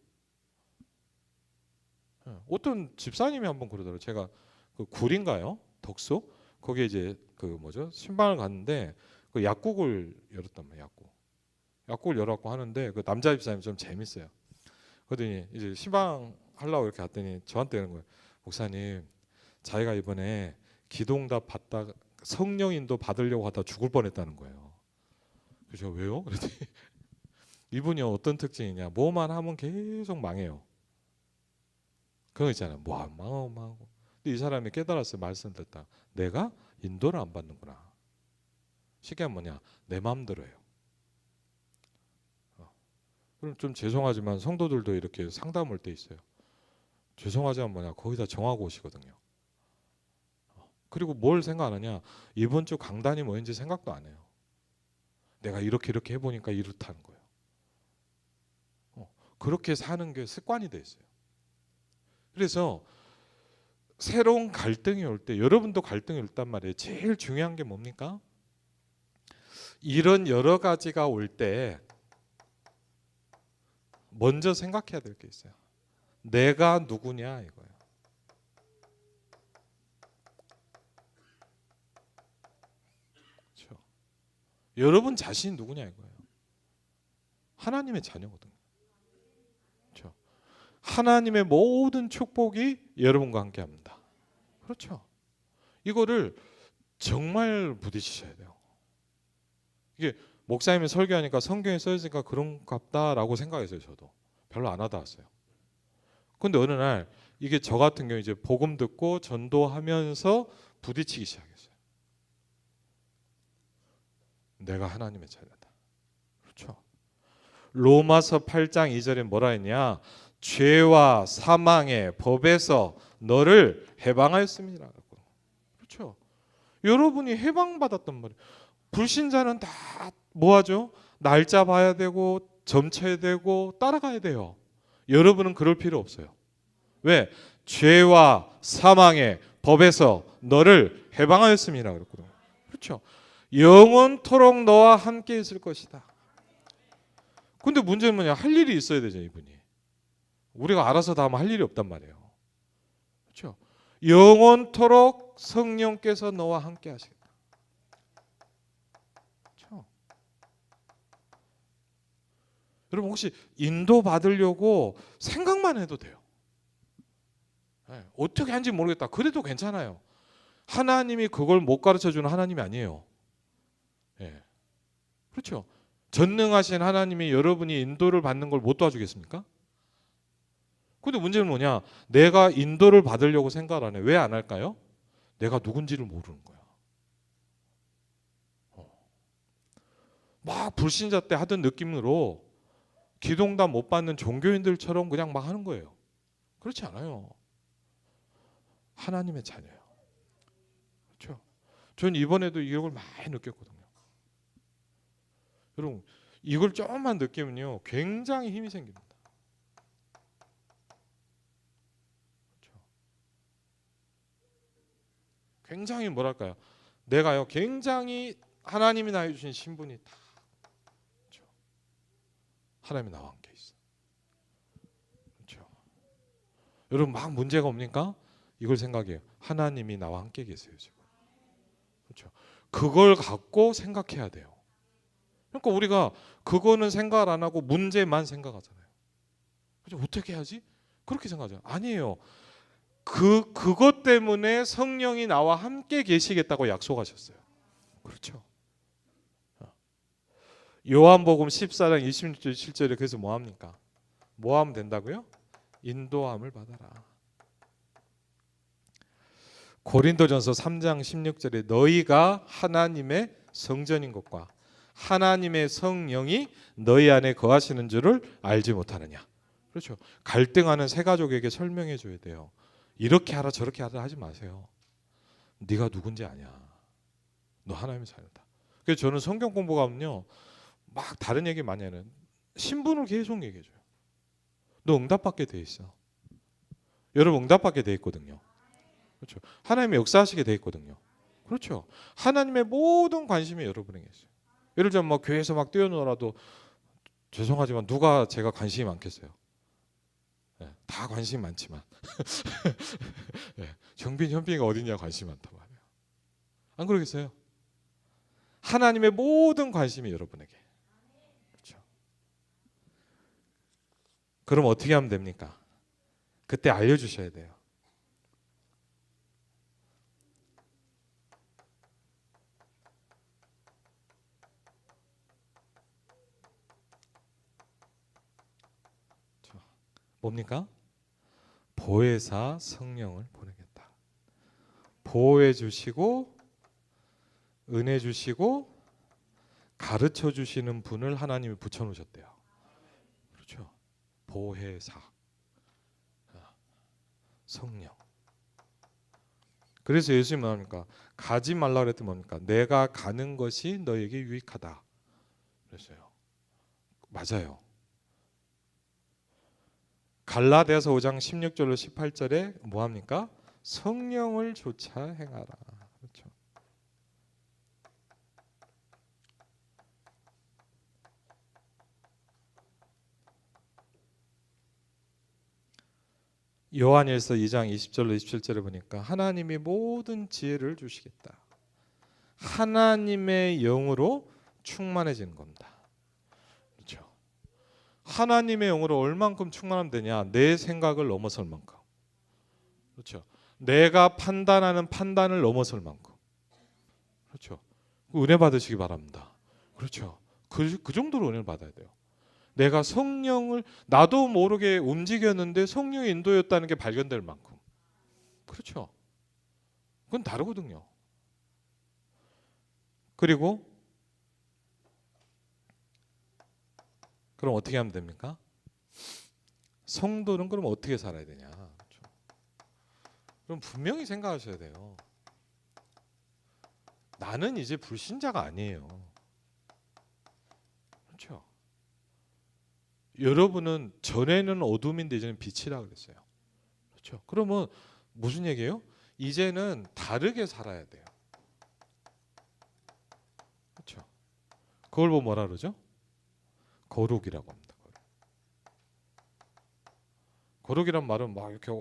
어떤 집사님이 한번 그러더라고요. 제가 그 굴인가요? 덕소? 거기에 이제 그 뭐죠? 신방을 갔는데 그 약국을 열었단 말이에요. 약국을 열었고 하는데 그 남자 집사님 좀 재밌어요. 그러더니 이제 신방 하려고 이렇게 갔더니 저한테 이런 거예요. 목사님 자기가 이번에 기도응답 받다 성령인도 받으려고 하다 죽을 뻔했다는 거예요. 그래서 왜요? 그랬더니 이분이 어떤 특징이냐? 뭐만 하면 계속 망해요. 그런 거 있잖아요. 뭐 안 망하고. 근데 이 사람이 깨달았어요. 말씀 듣다. 내가 인도를 안 받는구나. 쉽게 하면 뭐냐? 내 마음대로 해요. 그럼 좀 죄송하지만 성도들도 이렇게 상담 올 때 있어요. 죄송하지만 뭐냐? 거기다 정하고 오시거든요. 그리고 뭘 생각하느냐? 이번 주 강단이 뭐인지 생각도 안 해요. 내가 이렇게 해보니까 이렇다는 거예요. 그렇게 사는 게 습관이 돼 있어요. 그래서 새로운 갈등이 올 때 여러분도 갈등이 올단 말이에요. 제일 중요한 게 뭡니까? 이런 여러 가지가 올 때 먼저 생각해야 될 게 있어요. 내가 누구냐 이거예요. 그렇죠? 여러분 자신이 누구냐 이거예요. 하나님의 자녀거든요. 그렇죠? 하나님의 모든 축복이 여러분과 함께합니다. 그렇죠? 이거를 정말 부딪히셔야 돼요. 이게 목사님이 설교하니까 성경에 써있으니까 그런갑다라고 생각했어요. 저도 별로 안 와닿았어요. 근데 어느 날 이게 저 같은 경우 이제 복음 듣고 전도하면서 부딪히기 시작했어요. 내가 하나님의 자녀다. 그렇죠. 로마서 8장 2절에 뭐라 했냐? 죄와 사망의 법에서 너를 해방하였습니다. 그렇죠. 여러분이 해방받았단 말이에요. 불신자는 다 뭐하죠? 날짜 봐야 되고 점쳐야 되고 따라가야 돼요. 여러분은 그럴 필요 없어요. 왜? 죄와 사망의 법에서 너를 해방하였습니다. 그랬거든요. 그렇죠. 영원토록 너와 함께 있을 것이다. 근데 문제는 뭐냐? 할 일이 있어야 되죠, 이분이. 우리가 알아서 다 하면 할 일이 없단 말이에요. 그렇죠? 영원토록 성령께서 너와 함께 하시겠다. 그렇죠? 여러분 혹시 인도 받으려고 생각만 해도 돼요. 네, 어떻게 하는지 모르겠다. 그래도 괜찮아요. 하나님이 그걸 못 가르쳐주는 하나님이 아니에요. 네. 그렇죠. 전능하신 하나님이 여러분이 인도를 받는 걸 못 도와주겠습니까? 근데 문제는 뭐냐? 내가 인도를 받으려고 생각을 안 해. 왜 안 할까요? 내가 누군지를 모르는 거야. 막 불신자 때 하던 느낌으로 기도응답 못 받는 종교인들처럼 그냥 막 하는 거예요. 그렇지 않아요. 하나님의 자녀예요. 그렇죠? 전 이번에도 이걸 많이 느꼈거든요. 여러분 이걸 조금만 느끼면요 굉장히 힘이 생깁니다. 그렇죠? 굉장히 뭐랄까요? 내가요 굉장히 하나님이 나에 주신 신분이 다 그렇죠? 하나님이 나와 함께 있어. 그렇죠? 여러분 막 문제가 옵니까? 이걸 생각해요. 하나님이 나와 함께 계세요 지금. 그렇죠? 그걸 갖고 생각해야 돼요. 그러니까 우리가 그거는 생각을 안 하고 문제만 생각하잖아요. 그렇죠? 어떻게 해야지? 그렇게 생각하잖아요. 아니에요. 그것 때문에 성령이 나와 함께 계시겠다고 약속하셨어요. 그렇죠? 요한복음 14장 26절 그래서 뭐 합니까? 뭐 하면 된다고요? 인도함을 받아라. 고린도전서 3장 16절에 너희가 하나님의 성전인 것과 하나님의 성령이 너희 안에 거하시는 줄을 알지 못하느냐. 그렇죠. 갈등하는 세 가족에게 설명해 줘야 돼요. 이렇게 하라 저렇게 하라 하지 마세요. 네가 누군지 아냐. 너 하나님의 자녀다. 그래서 저는 성경 공부 가면요. 막 다른 얘기 많이 하는 신분을 계속 얘기해 줘요. 너 응답받게 돼 있어. 여러분 응답받게 돼 있거든요. 그렇죠. 하나님의 역사하시게 돼 있거든요. 그렇죠. 하나님의 모든 관심이 여러분에게 있어요. 예를 들면 뭐 교회에서 막 뛰어놀아도 죄송하지만 누가 제가 관심이 많겠어요? 네, 다 관심이 많지만 네, 정빈 현빈이가 어디냐 관심이 많단 말이에요. 안 그러겠어요? 하나님의 모든 관심이 여러분에게. 그렇죠. 그럼 어떻게 하면 됩니까? 그때 알려주셔야 돼요. 뭡니까? 보혜사 성령을 보내겠다. 보호해 주시고 은혜 주시고 가르쳐 주시는 분을 하나님이 붙여 놓으셨대요. 그렇죠. 보혜사 성령. 그래서 예수님 뭐합니까? 가지 말라 그랬더니 뭡니까? 내가 가는 것이 너에게 유익하다. 그랬어요. 맞아요. 갈라디아서 5장 16절로 18절에 뭐 합니까? 성령을 조차 행하라. 그렇죠. 요한일서 2장 20절로 27절에 보니까 하나님이 모든 지혜를 주시겠다. 하나님의 영으로 충만해지는 겁니다. 그렇죠. 하나님의 영으로 얼만큼 충만하면 되냐? 내 생각을 넘어설 만큼. 그렇죠. 내가 판단하는 판단을 넘어설 만큼. 그렇죠. 은혜 받으시기 바랍니다. 그렇죠. 그 정도로 은혜를 받아야 돼요. 내가 성령을 나도 모르게 움직였는데 성령의 인도였다는 게 발견될 만큼. 그렇죠. 그건 다르거든요. 그리고 그럼 어떻게 하면 됩니까? 성도는 그럼 어떻게 살아야 되냐? 그렇죠. 그럼 분명히 생각하셔야 돼요. 나는 이제 불신자가 아니에요. 그렇죠. 여러분은 전에는 어둠인데 이제는 빛이라 그랬어요. 그렇죠. 그러면 무슨 얘기예요? 이제는 다르게 살아야 돼요. 그렇죠. 그걸 보고 뭐라 그러죠? 거룩이라고 합니다. 거룩이란 말은 막 이렇게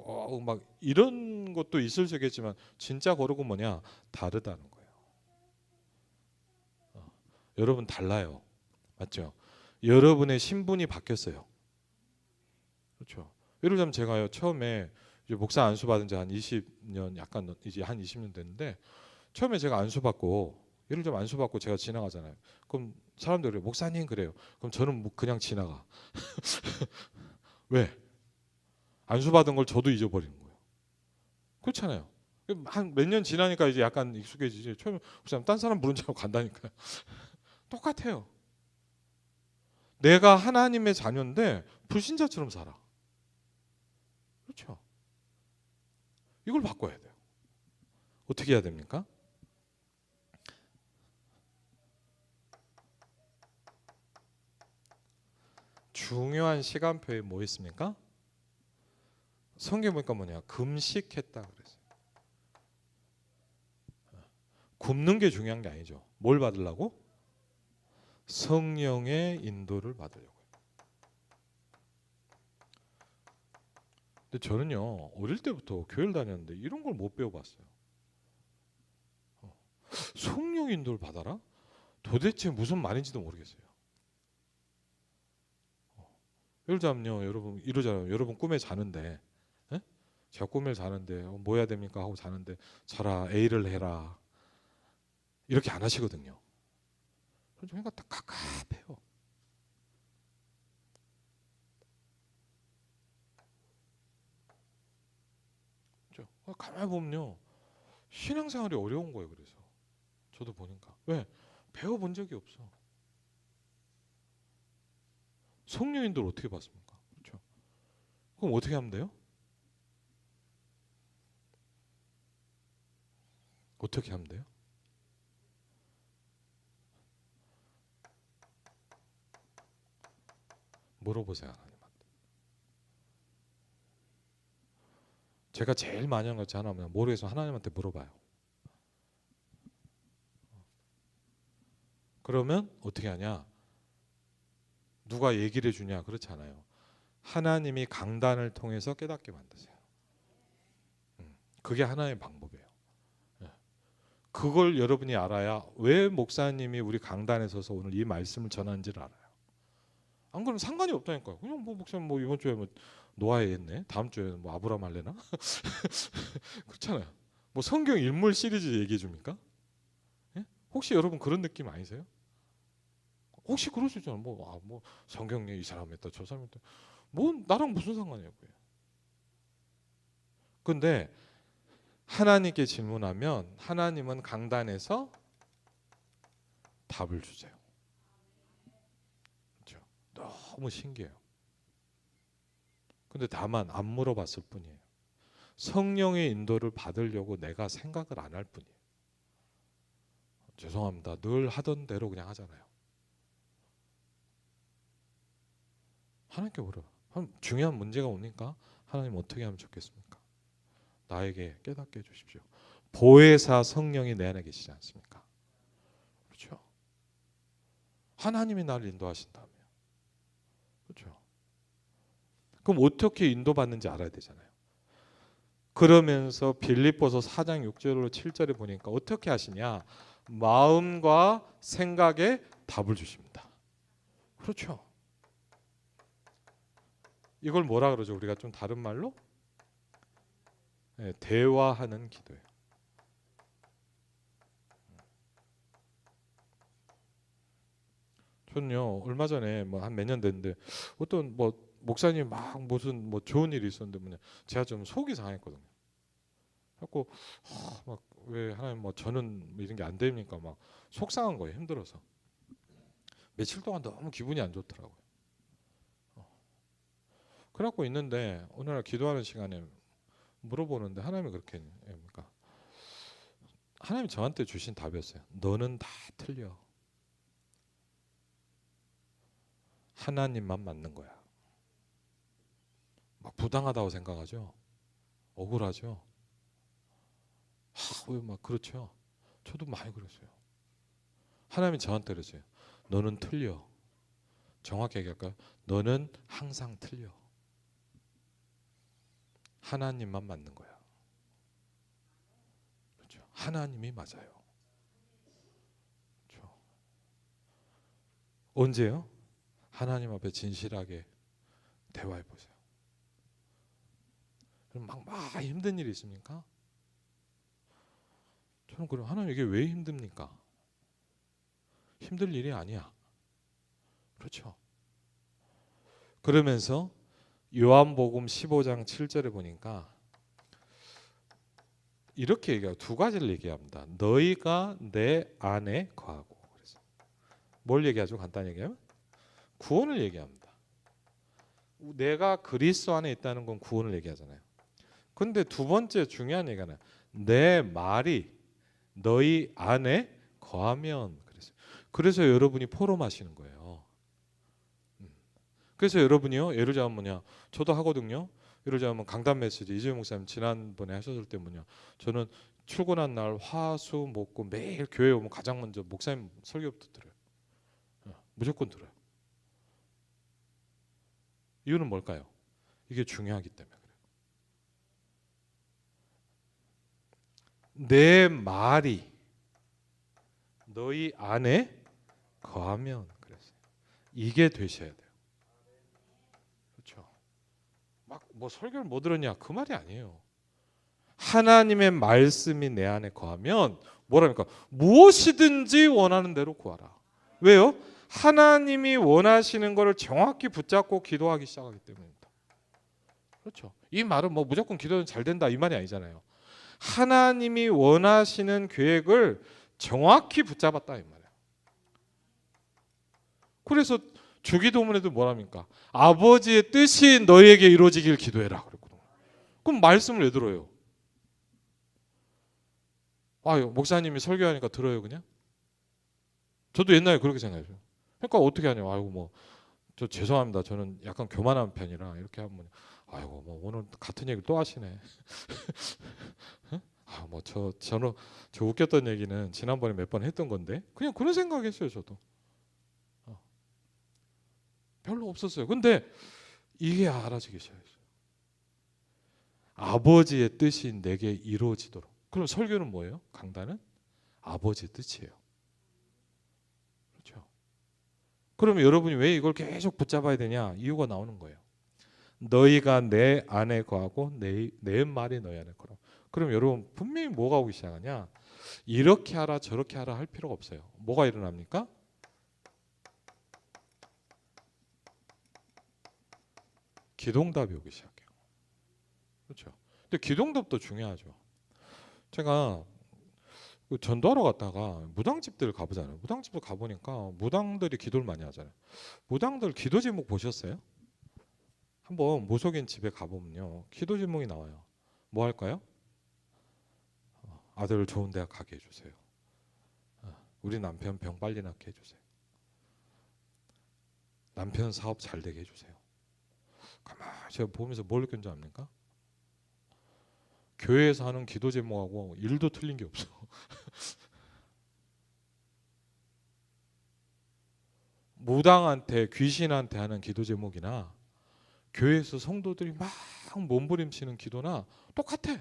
막 이런 것도 있을 수 있겠지만 진짜 거룩은 뭐냐? 다르다는 거예요. 여러분 달라요. 맞죠? 여러분의 신분이 바뀌었어요. 그렇죠. 예를 들면 제가요 처음에 이제 목사 안수 받은 지 한 20년 약간 이제 한 20년 됐는데 처음에 제가 안수 받고 예를 들면 안수 받고 제가 지나가잖아요. 그럼 사람들이 그래요. 목사님 그래요. 그럼 저는 뭐 그냥 지나가. 왜? 안수 받은 걸 저도 잊어버리는 거예요. 그렇잖아요. 한 몇 년 지나니까 이제 약간 익숙해지지. 처음에 목사님 딴 사람 부른 줄 알고 간다니까요. 똑같아요. 내가 하나님의 자녀인데 불신자처럼 살아. 그렇죠. 이걸 바꿔야 돼요. 어떻게 해야 됩니까? 중요한 시간표에 뭐 있습니까? 성경 보니까 뭐냐? 금식했다 그랬어요. 굶는 게 중요한 게 아니죠. 뭘 받으려고? 성령의 인도를 받으려고요. 근데 저는요 어릴 때부터 교회를 다녔는데 이런 걸 못 배워봤어요. 성령 인도를 받아라? 도대체 무슨 말인지도 모르겠어요. 예를 들자면요, 여러분 이러잖아요. 여러분 꿈에 자는데, 에? 제가 꿈에 자는데 뭐 해야 됩니까 하고 자는데 자라 A를 해라 이렇게 안 하시거든요. 그러니까 딱 갑갑해요. 그렇죠? 가만히 보면요, 신앙생활이 어려운 거예요. 그래서 저도 보니까 왜 배워본 적이 없어. 성령 인도를 어떻게 받습니까? 그렇죠? 그럼 어떻게 하면 돼요? 어떻게 하면 돼요? 물어보세요 하나님한테. 제가 제일 많이 한 것이 하나면 모르겠어 하나님한테 물어봐요. 그러면 어떻게 하냐? 누가 얘기를 해주냐? 그렇지 않아요. 하나님이 강단을 통해서 깨닫게 만드세요. 그게 하나의 방법이에요. 예. 그걸 여러분이 알아야 왜 목사님이 우리 강단에 서서 오늘 이 말씀을 전하는지를 알아요. 안 그러면 상관이 없다니까요. 그냥 뭐 목사님 뭐 이번 주에 뭐 노아에 했네. 다음 주에 뭐 아브라함 할래나? 그렇잖아요. 뭐 성경 인물 시리즈 얘기해 줍니까? 예? 혹시 여러분 그런 느낌 아니세요? 혹시 그럴 수 있잖아요. 뭐 성경에 이 사람 했다 저 사람 했다. 뭐 나랑 무슨 상관이에요, 그게. 근데 하나님께 질문하면 하나님은 강단에서 답을 주세요. 그렇죠? 너무 신기해요. 근데 다만 안 물어봤을 뿐이에요. 성령의 인도를 받으려고 내가 생각을 안 할 뿐이에요. 죄송합니다. 늘 하던 대로 그냥 하잖아요. 하나님께 물어요. 중요한 문제가 오니까 하나님 어떻게 하면 좋겠습니까? 나에게 깨닫게 해주십시오. 보혜사 성령이 내 안에 계시지 않습니까? 그렇죠? 하나님이 나를 인도하신다면, 그렇죠? 그럼 어떻게 인도받는지 알아야 되잖아요. 그러면서 빌립보서 4장 6절로 7절에 보니까 어떻게 하시냐? 마음과 생각에 답을 주십니다. 그렇죠? 이걸 뭐라 그러죠? 우리가 좀 다른 말로 대화하는 기도예요. 저는요 얼마 전에 뭐 한 몇 년 됐는데 어떤 뭐 목사님 막 무슨 뭐 좋은 일이 있었는데 뭐냐 제가 좀 속이 상했거든요. 그래갖고 막 왜 하나님 뭐 저는 뭐 이런 게 안 됩니까 막 속상한 거예요. 힘들어서 며칠 동안 너무 기분이 안 좋더라고요. 그래갖고 있는데 어느 날 기도하는 시간에 물어보는데 하나님이 그렇게 그러니까 하나님이 저한테 주신 답이었어요. 너는 다 틀려. 하나님만 맞는 거야. 막 부당하다고 생각하죠. 억울하죠. 왜 막 그렇죠. 저도 많이 그랬어요. 하나님이 저한테 그러세요. 너는 틀려. 정확히 얘기할까요? 너는 항상 틀려. 하나님만 맞는 거야. 그렇죠. 하나님이 맞아요. 그렇죠. 언제요? 하나님 앞에 진실하게 대화해 보세요. 그럼 막 힘든 일이 있습니까? 저는 그럼 하나님 이게 왜 힘듭니까? 힘들 일이 아니야. 그렇죠. 그러면서 요한복음 15장 7절에 보니까 이렇게 얘기하고 두 가지를 얘기합니다. 너희가 내 안에 거하고. 그래서 뭘 얘기하죠? 간단히 얘기하면 구원을 얘기합니다. 내가 그리스도 안에 있다는 건 구원을 얘기하잖아요. 근데 두 번째 중요한 얘기는 내 말이 너희 안에 거하면 그래서 여러분이 포럼하시는 거예요. 그래서 여러분이요 예를 들자면 뭐냐 저도 하거든요. 예를 들자면 강단 메시지 이재용 목사님 지난번에 하셨을 때 뭐냐 저는 출근한 날 화수 목금 매일 교회 오면 가장 먼저 목사님 설교부터 들어요. 무조건 들어요. 이유는 뭘까요? 이게 중요하기 때문에 그래요. 내 말이 너희 안에 거하면 그랬어요. 이게 되셔야 돼요. 그렇죠. 막 뭐 설교를 못 들었냐 그 말이 아니에요. 하나님의 말씀이 내 안에 거하면 뭐랍니까? 무엇이든지 원하는 대로 구하라. 왜요? 하나님이 원하시는 것을 정확히 붙잡고 기도하기 시작하기 때문입니다. 그렇죠. 이 말은 뭐 무조건 기도는 잘 된다 이 말이 아니잖아요. 하나님이 원하시는 계획을 정확히 붙잡았다 이 말이에요. 그래서 주기도문에도 뭐랍니까? 아버지의 뜻이 너에게 이루어지길 기도해라 그랬거든요. 그럼 말씀을 왜 들어요? 목사님이 설교하니까 들어요 그냥? 저도 옛날에 그렇게 생각했어요. 그러니까 어떻게 하냐? 아이고 뭐 저 죄송합니다. 저는 약간 교만한 편이라 이렇게 하면 아이고 뭐 오늘 같은 얘기 또 하시네. 뭐 저는 저 웃겼던 얘기는 지난번에 몇 번 했던 건데 그냥 그런 생각했어요 저도. 별로 없었어요. 근데 이게 알아지기 시작했어요. 아버지의 뜻이 내게 이루어지도록. 그럼 설교는 뭐예요? 강단은 아버지의 뜻이에요. 그렇죠. 그러면 여러분이 왜 이걸 계속 붙잡아야 되냐? 이유가 나오는 거예요. 너희가 내 안에 거하고 내 말이 너희 안에 거하고. 그럼 여러분 분명히 뭐가 오기 시작하냐? 이렇게 하라 저렇게 하라 할 필요가 없어요. 뭐가 일어납니까? 기도응답이 오기 시작해요. 그렇죠. 근데 기도응답도 중요하죠. 제가 전도하러 갔다가 무당집들 가보잖아요. 무당집들 가보니까 무당들이 기도를 많이 하잖아요. 무당들 기도 제목 보셨어요? 한번 무속인 집에 가보면요. 기도 제목이 나와요. 뭐 할까요? 아들 좋은 대학 가게 해주세요. 우리 남편 병 빨리 낫게 해주세요. 남편 사업 잘 되게 해주세요. 가만히 제가 보면서 뭘 느낀지 압니까? 교회에서 하는 기도 제목하고 일도 틀린 게 없어. 무당한테 귀신한테 하는 기도 제목이나 교회에서 성도들이 막 몸부림치는 기도나 똑같아.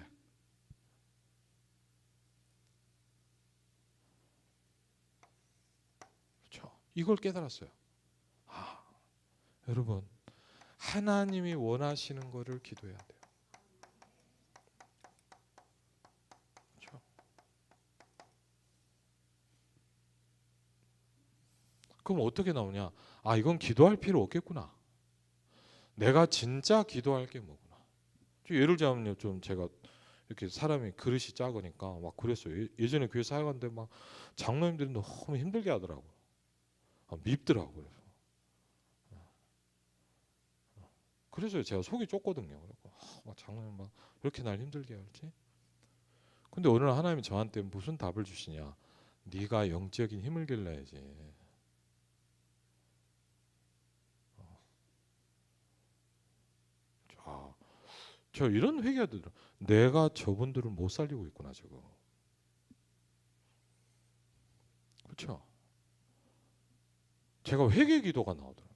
그렇죠. 이걸 깨달았어요. 여러분 하나님이 원하시는 거를 기도해야 돼요. 그렇죠. 그럼 어떻게 나오냐? 아, 이건 기도할 필요 없겠구나. 내가 진짜 기도할 게 뭐구나. 예를 들자면요, 좀 제가 이렇게 사람이 그릇이 작으니까 막 그랬어요. 예전에 교회 사역하는데 막 장로님들이 너무 힘들게 하더라고요. 밉더라고요. 그래서 제가 속이 좁거든요. 막 장로님 막 이렇게 날 힘들게 할지. 근데 오늘 하나님이 저한테 무슨 답을 주시냐? 네가 영적인 힘을 길러야지. 아, 저 이런 회개가 들어. 내가 저분들을 못 살리고 있구나 지금. 그렇죠? 제가 회개 기도가 나오더라고요.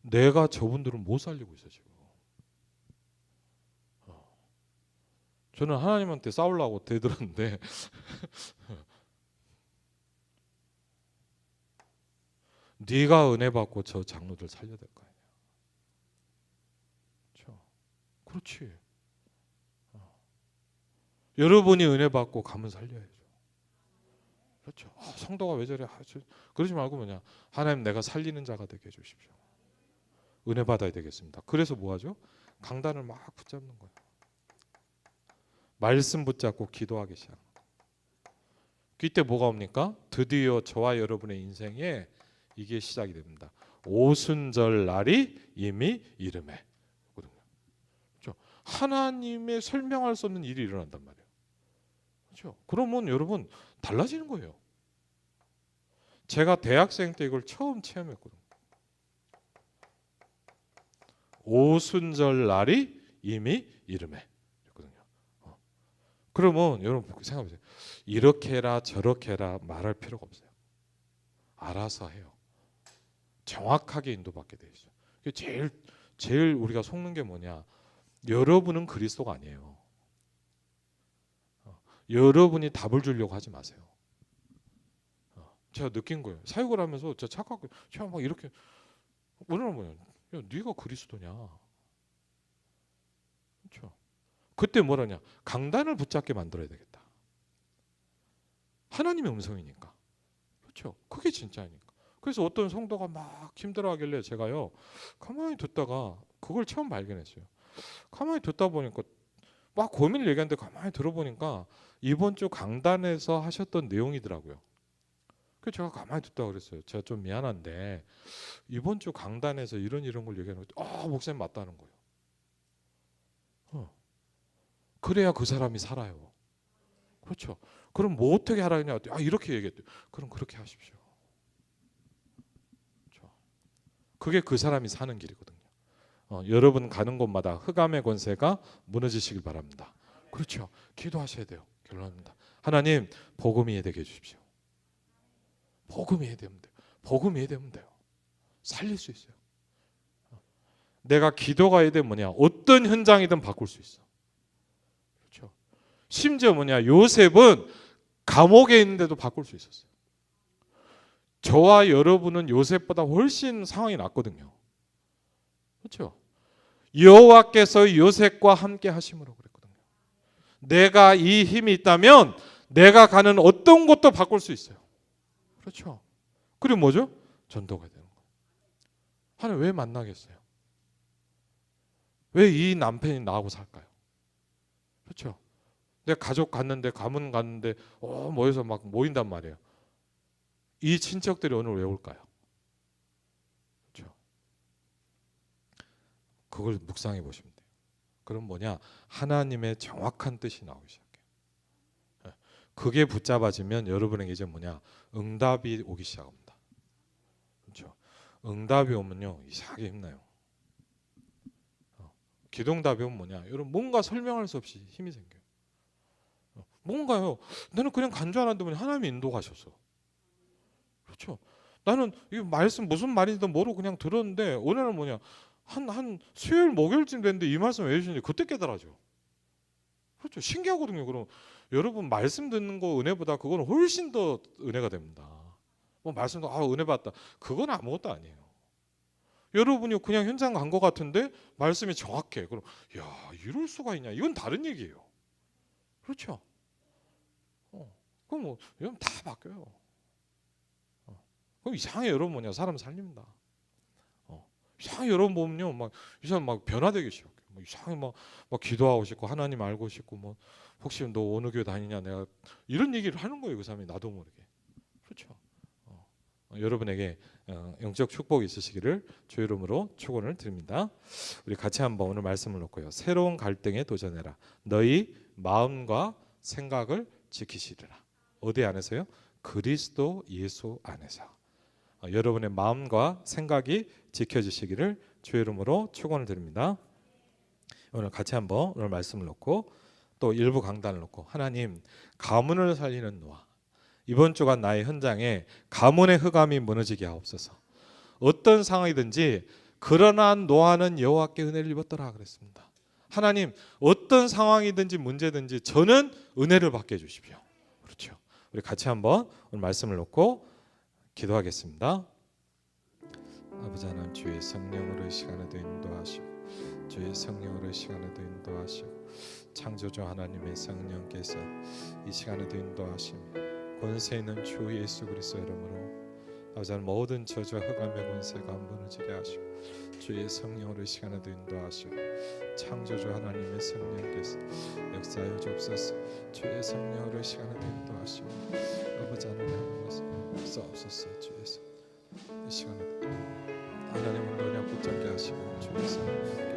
내가 저분들을 못 살리고 있어 지금. 저는 하나님한테 싸우려고 대들었는데 네가 은혜 받고 저 장로들 살려야 될 거 아니야. 그렇죠? 그렇지. 여러분이 은혜 받고 가면 살려야죠. 그렇죠. 성도가 왜 저래? 그러지 말고 뭐냐? 하나님 내가 살리는 자가 되게 해주십시오. 은혜 받아야 되겠습니다. 그래서 뭐하죠? 강단을 막 붙잡는 거예요. 말씀 붙잡고 기도하기 시작. 그때 뭐가 옵니까? 드디어 저와 여러분의 인생에 이게 시작이 됩니다. 오순절 날이 이미 이름에. 그렇죠? 하나님의 설명할 수 없는 일이 일어난단 말이에요. 그렇죠? 그러면 여러분 달라지는 거예요. 제가 대학생 때 이걸 처음 체험했거든요. 오순절 날이 이미 이름에. 그러면 여러분 생각해보세요. 이렇게 해라 저렇게 해라 말할 필요가 없어요. 알아서 해요. 정확하게 인도받게 돼 있어요. 제일 우리가 속는 게 뭐냐? 여러분은 그리스도가 아니에요. 여러분이 답을 주려고 하지 마세요. 제가 느낀 거예요. 사역을 하면서 제가 착각해. 제가 막 이렇게 오늘은 뭐냐? 야, 네가 그리스도냐? 그렇죠? 그때 뭐라냐? 강단을 붙잡게 만들어야 되겠다. 하나님의 음성이니까. 그렇죠? 그게 진짜니까. 그래서 어떤 성도가 막 힘들어하길래 제가요 가만히 듣다가 그걸 처음 발견했어요. 가만히 듣다 보니까 막 고민을 얘기하는데 가만히 들어보니까 이번 주 강단에서 하셨던 내용이더라고요. 그래서 제가 가만히 듣다 그랬어요. 제가 좀 미안한데 이번 주 강단에서 이런 걸 얘기하는데 목사님 맞다는 거예요. 그래야 그 사람이 살아요. 그렇죠. 그럼 뭐 어떻게 하라냐? 이렇게 얘기했대요. 그럼 그렇게 하십시오. 그렇죠. 그게 그 사람이 사는 길이거든요. 여러분 가는 곳마다 흑암의 권세가 무너지시길 바랍니다. 그렇죠. 기도하셔야 돼요. 결론입니다. 하나님 복음이 되게 해주십시오. 복음이 되면 돼요. 복음이 되면 돼요. 살릴 수 있어요. 내가 기도가 해야 되 뭐냐? 어떤 현장이든 바꿀 수 있어. 그렇죠. 심지어 뭐냐? 요셉은 감옥에 있는데도 바꿀 수 있었어요. 저와 여러분은 요셉보다 훨씬 상황이 낫거든요. 그렇죠? 여호와께서 요셉과 함께 하심으로 그랬거든요. 내가 이 힘이 있다면 내가 가는 어떤 곳도 바꿀 수 있어요. 그렇죠? 그리고 뭐죠? 전도가 되는 거예요. 하나님 왜 만나겠어요? 왜 이 남편이 나하고 살까요? 그렇죠? 내 가족 갔는데 가문 갔는데 모여서 막 모인단 말이에요. 이 친척들이 오늘 왜 올까요? 그렇죠? 그걸 묵상해 보시면 돼요. 그럼 뭐냐? 하나님의 정확한 뜻이 나오기 시작해요. 그게 붙잡아지면 여러분에게 이제 뭐냐? 응답이 오기 시작합니다. 그렇죠? 응답이 오면요 이상하게 힘나요. 기도응답이 오면 뭐냐? 여러분 뭔가 설명할 수 없이 힘이 생겨요. 뭔가요? 나는 그냥 간 줄 알았는데 하나님이 인도가셨어. 그렇죠? 나는 이 말씀 무슨 말인지도 모르고 그냥 들었는데 오늘은 뭐냐? 한 수요일 목요일쯤 됐는데 이 말씀 왜 해주시는지 그때 깨달아져. 그렇죠? 신기하거든요. 그럼 여러분 말씀 듣는 거 은혜보다 그거는 훨씬 더 은혜가 됩니다. 뭐 말씀도 은혜 받다. 그건 아무것도 아니에요. 여러분이 그냥 현장 간 것 같은데 말씀이 정확해. 그럼 야 이럴 수가 있냐? 이건 다른 얘기예요. 그렇죠? 그럼 뭐 이건 다 바뀌어요. 그럼 이상하게 여러분 뭐냐 사람 살립니다. 이상하게 여러분 보면요 막 이 사람 막 변화되기 시작해. 뭐 이상하게 막 기도하고 싶고 하나님 알고 싶고 뭐 혹시 너 어느 교회 다니냐 내가 이런 얘기를 하는 거예요 그 사람이 나도 모르게. 그렇죠. 여러분에게 영적 축복이 있으시기를 주 이름으로 축원을 드립니다. 우리 같이 한번 오늘 말씀을 놓고요. 새로운 갈등에 도전해라. 너희 마음과 생각을 지키시리라. 어디 안에서요? 그리스도 예수 안에서. 여러분의 마음과 생각이 지켜지시기를 주 이름으로 축원을 드립니다. 오늘 같이 한번 오늘 말씀을 놓고 또 일부 강단을 놓고 하나님 가문을 살리는 노아 이번 주간 나의 현장에 가문의 흑암이 무너지게 하옵소서. 어떤 상황이든지 그러나 노아는 여호와께 은혜를 입었더라 그랬습니다. 하나님 어떤 상황이든지 문제든지 저는 은혜를 받게 해주십시오. 그렇죠. 우리 같이 한번 오늘 말씀을 놓고 기도하겠습니다. 아버지 하나님 주의 성령으로 이 시간에도 인도하시고 주의 성령으로 이 시간에도 인도하시고 창조주 하나님의 성령께서 이 시간에도 인도하시며 권세 있는 주 예수 그리스도 이름으로 아버지 하나님 모든 저주와 흑암의 권세가 무너지게 하시고 주의 성령으로 이 시간에도 인도하시고 창조주 하나님의 성령께서 역사하여 주옵소서. 주의 성령으로 이 시간에도 인도하시고 아버지 하나님 역사옵소서. 주의 성령 이 시간에도 하나님은 언약 붙잡게 하시고 주의 성령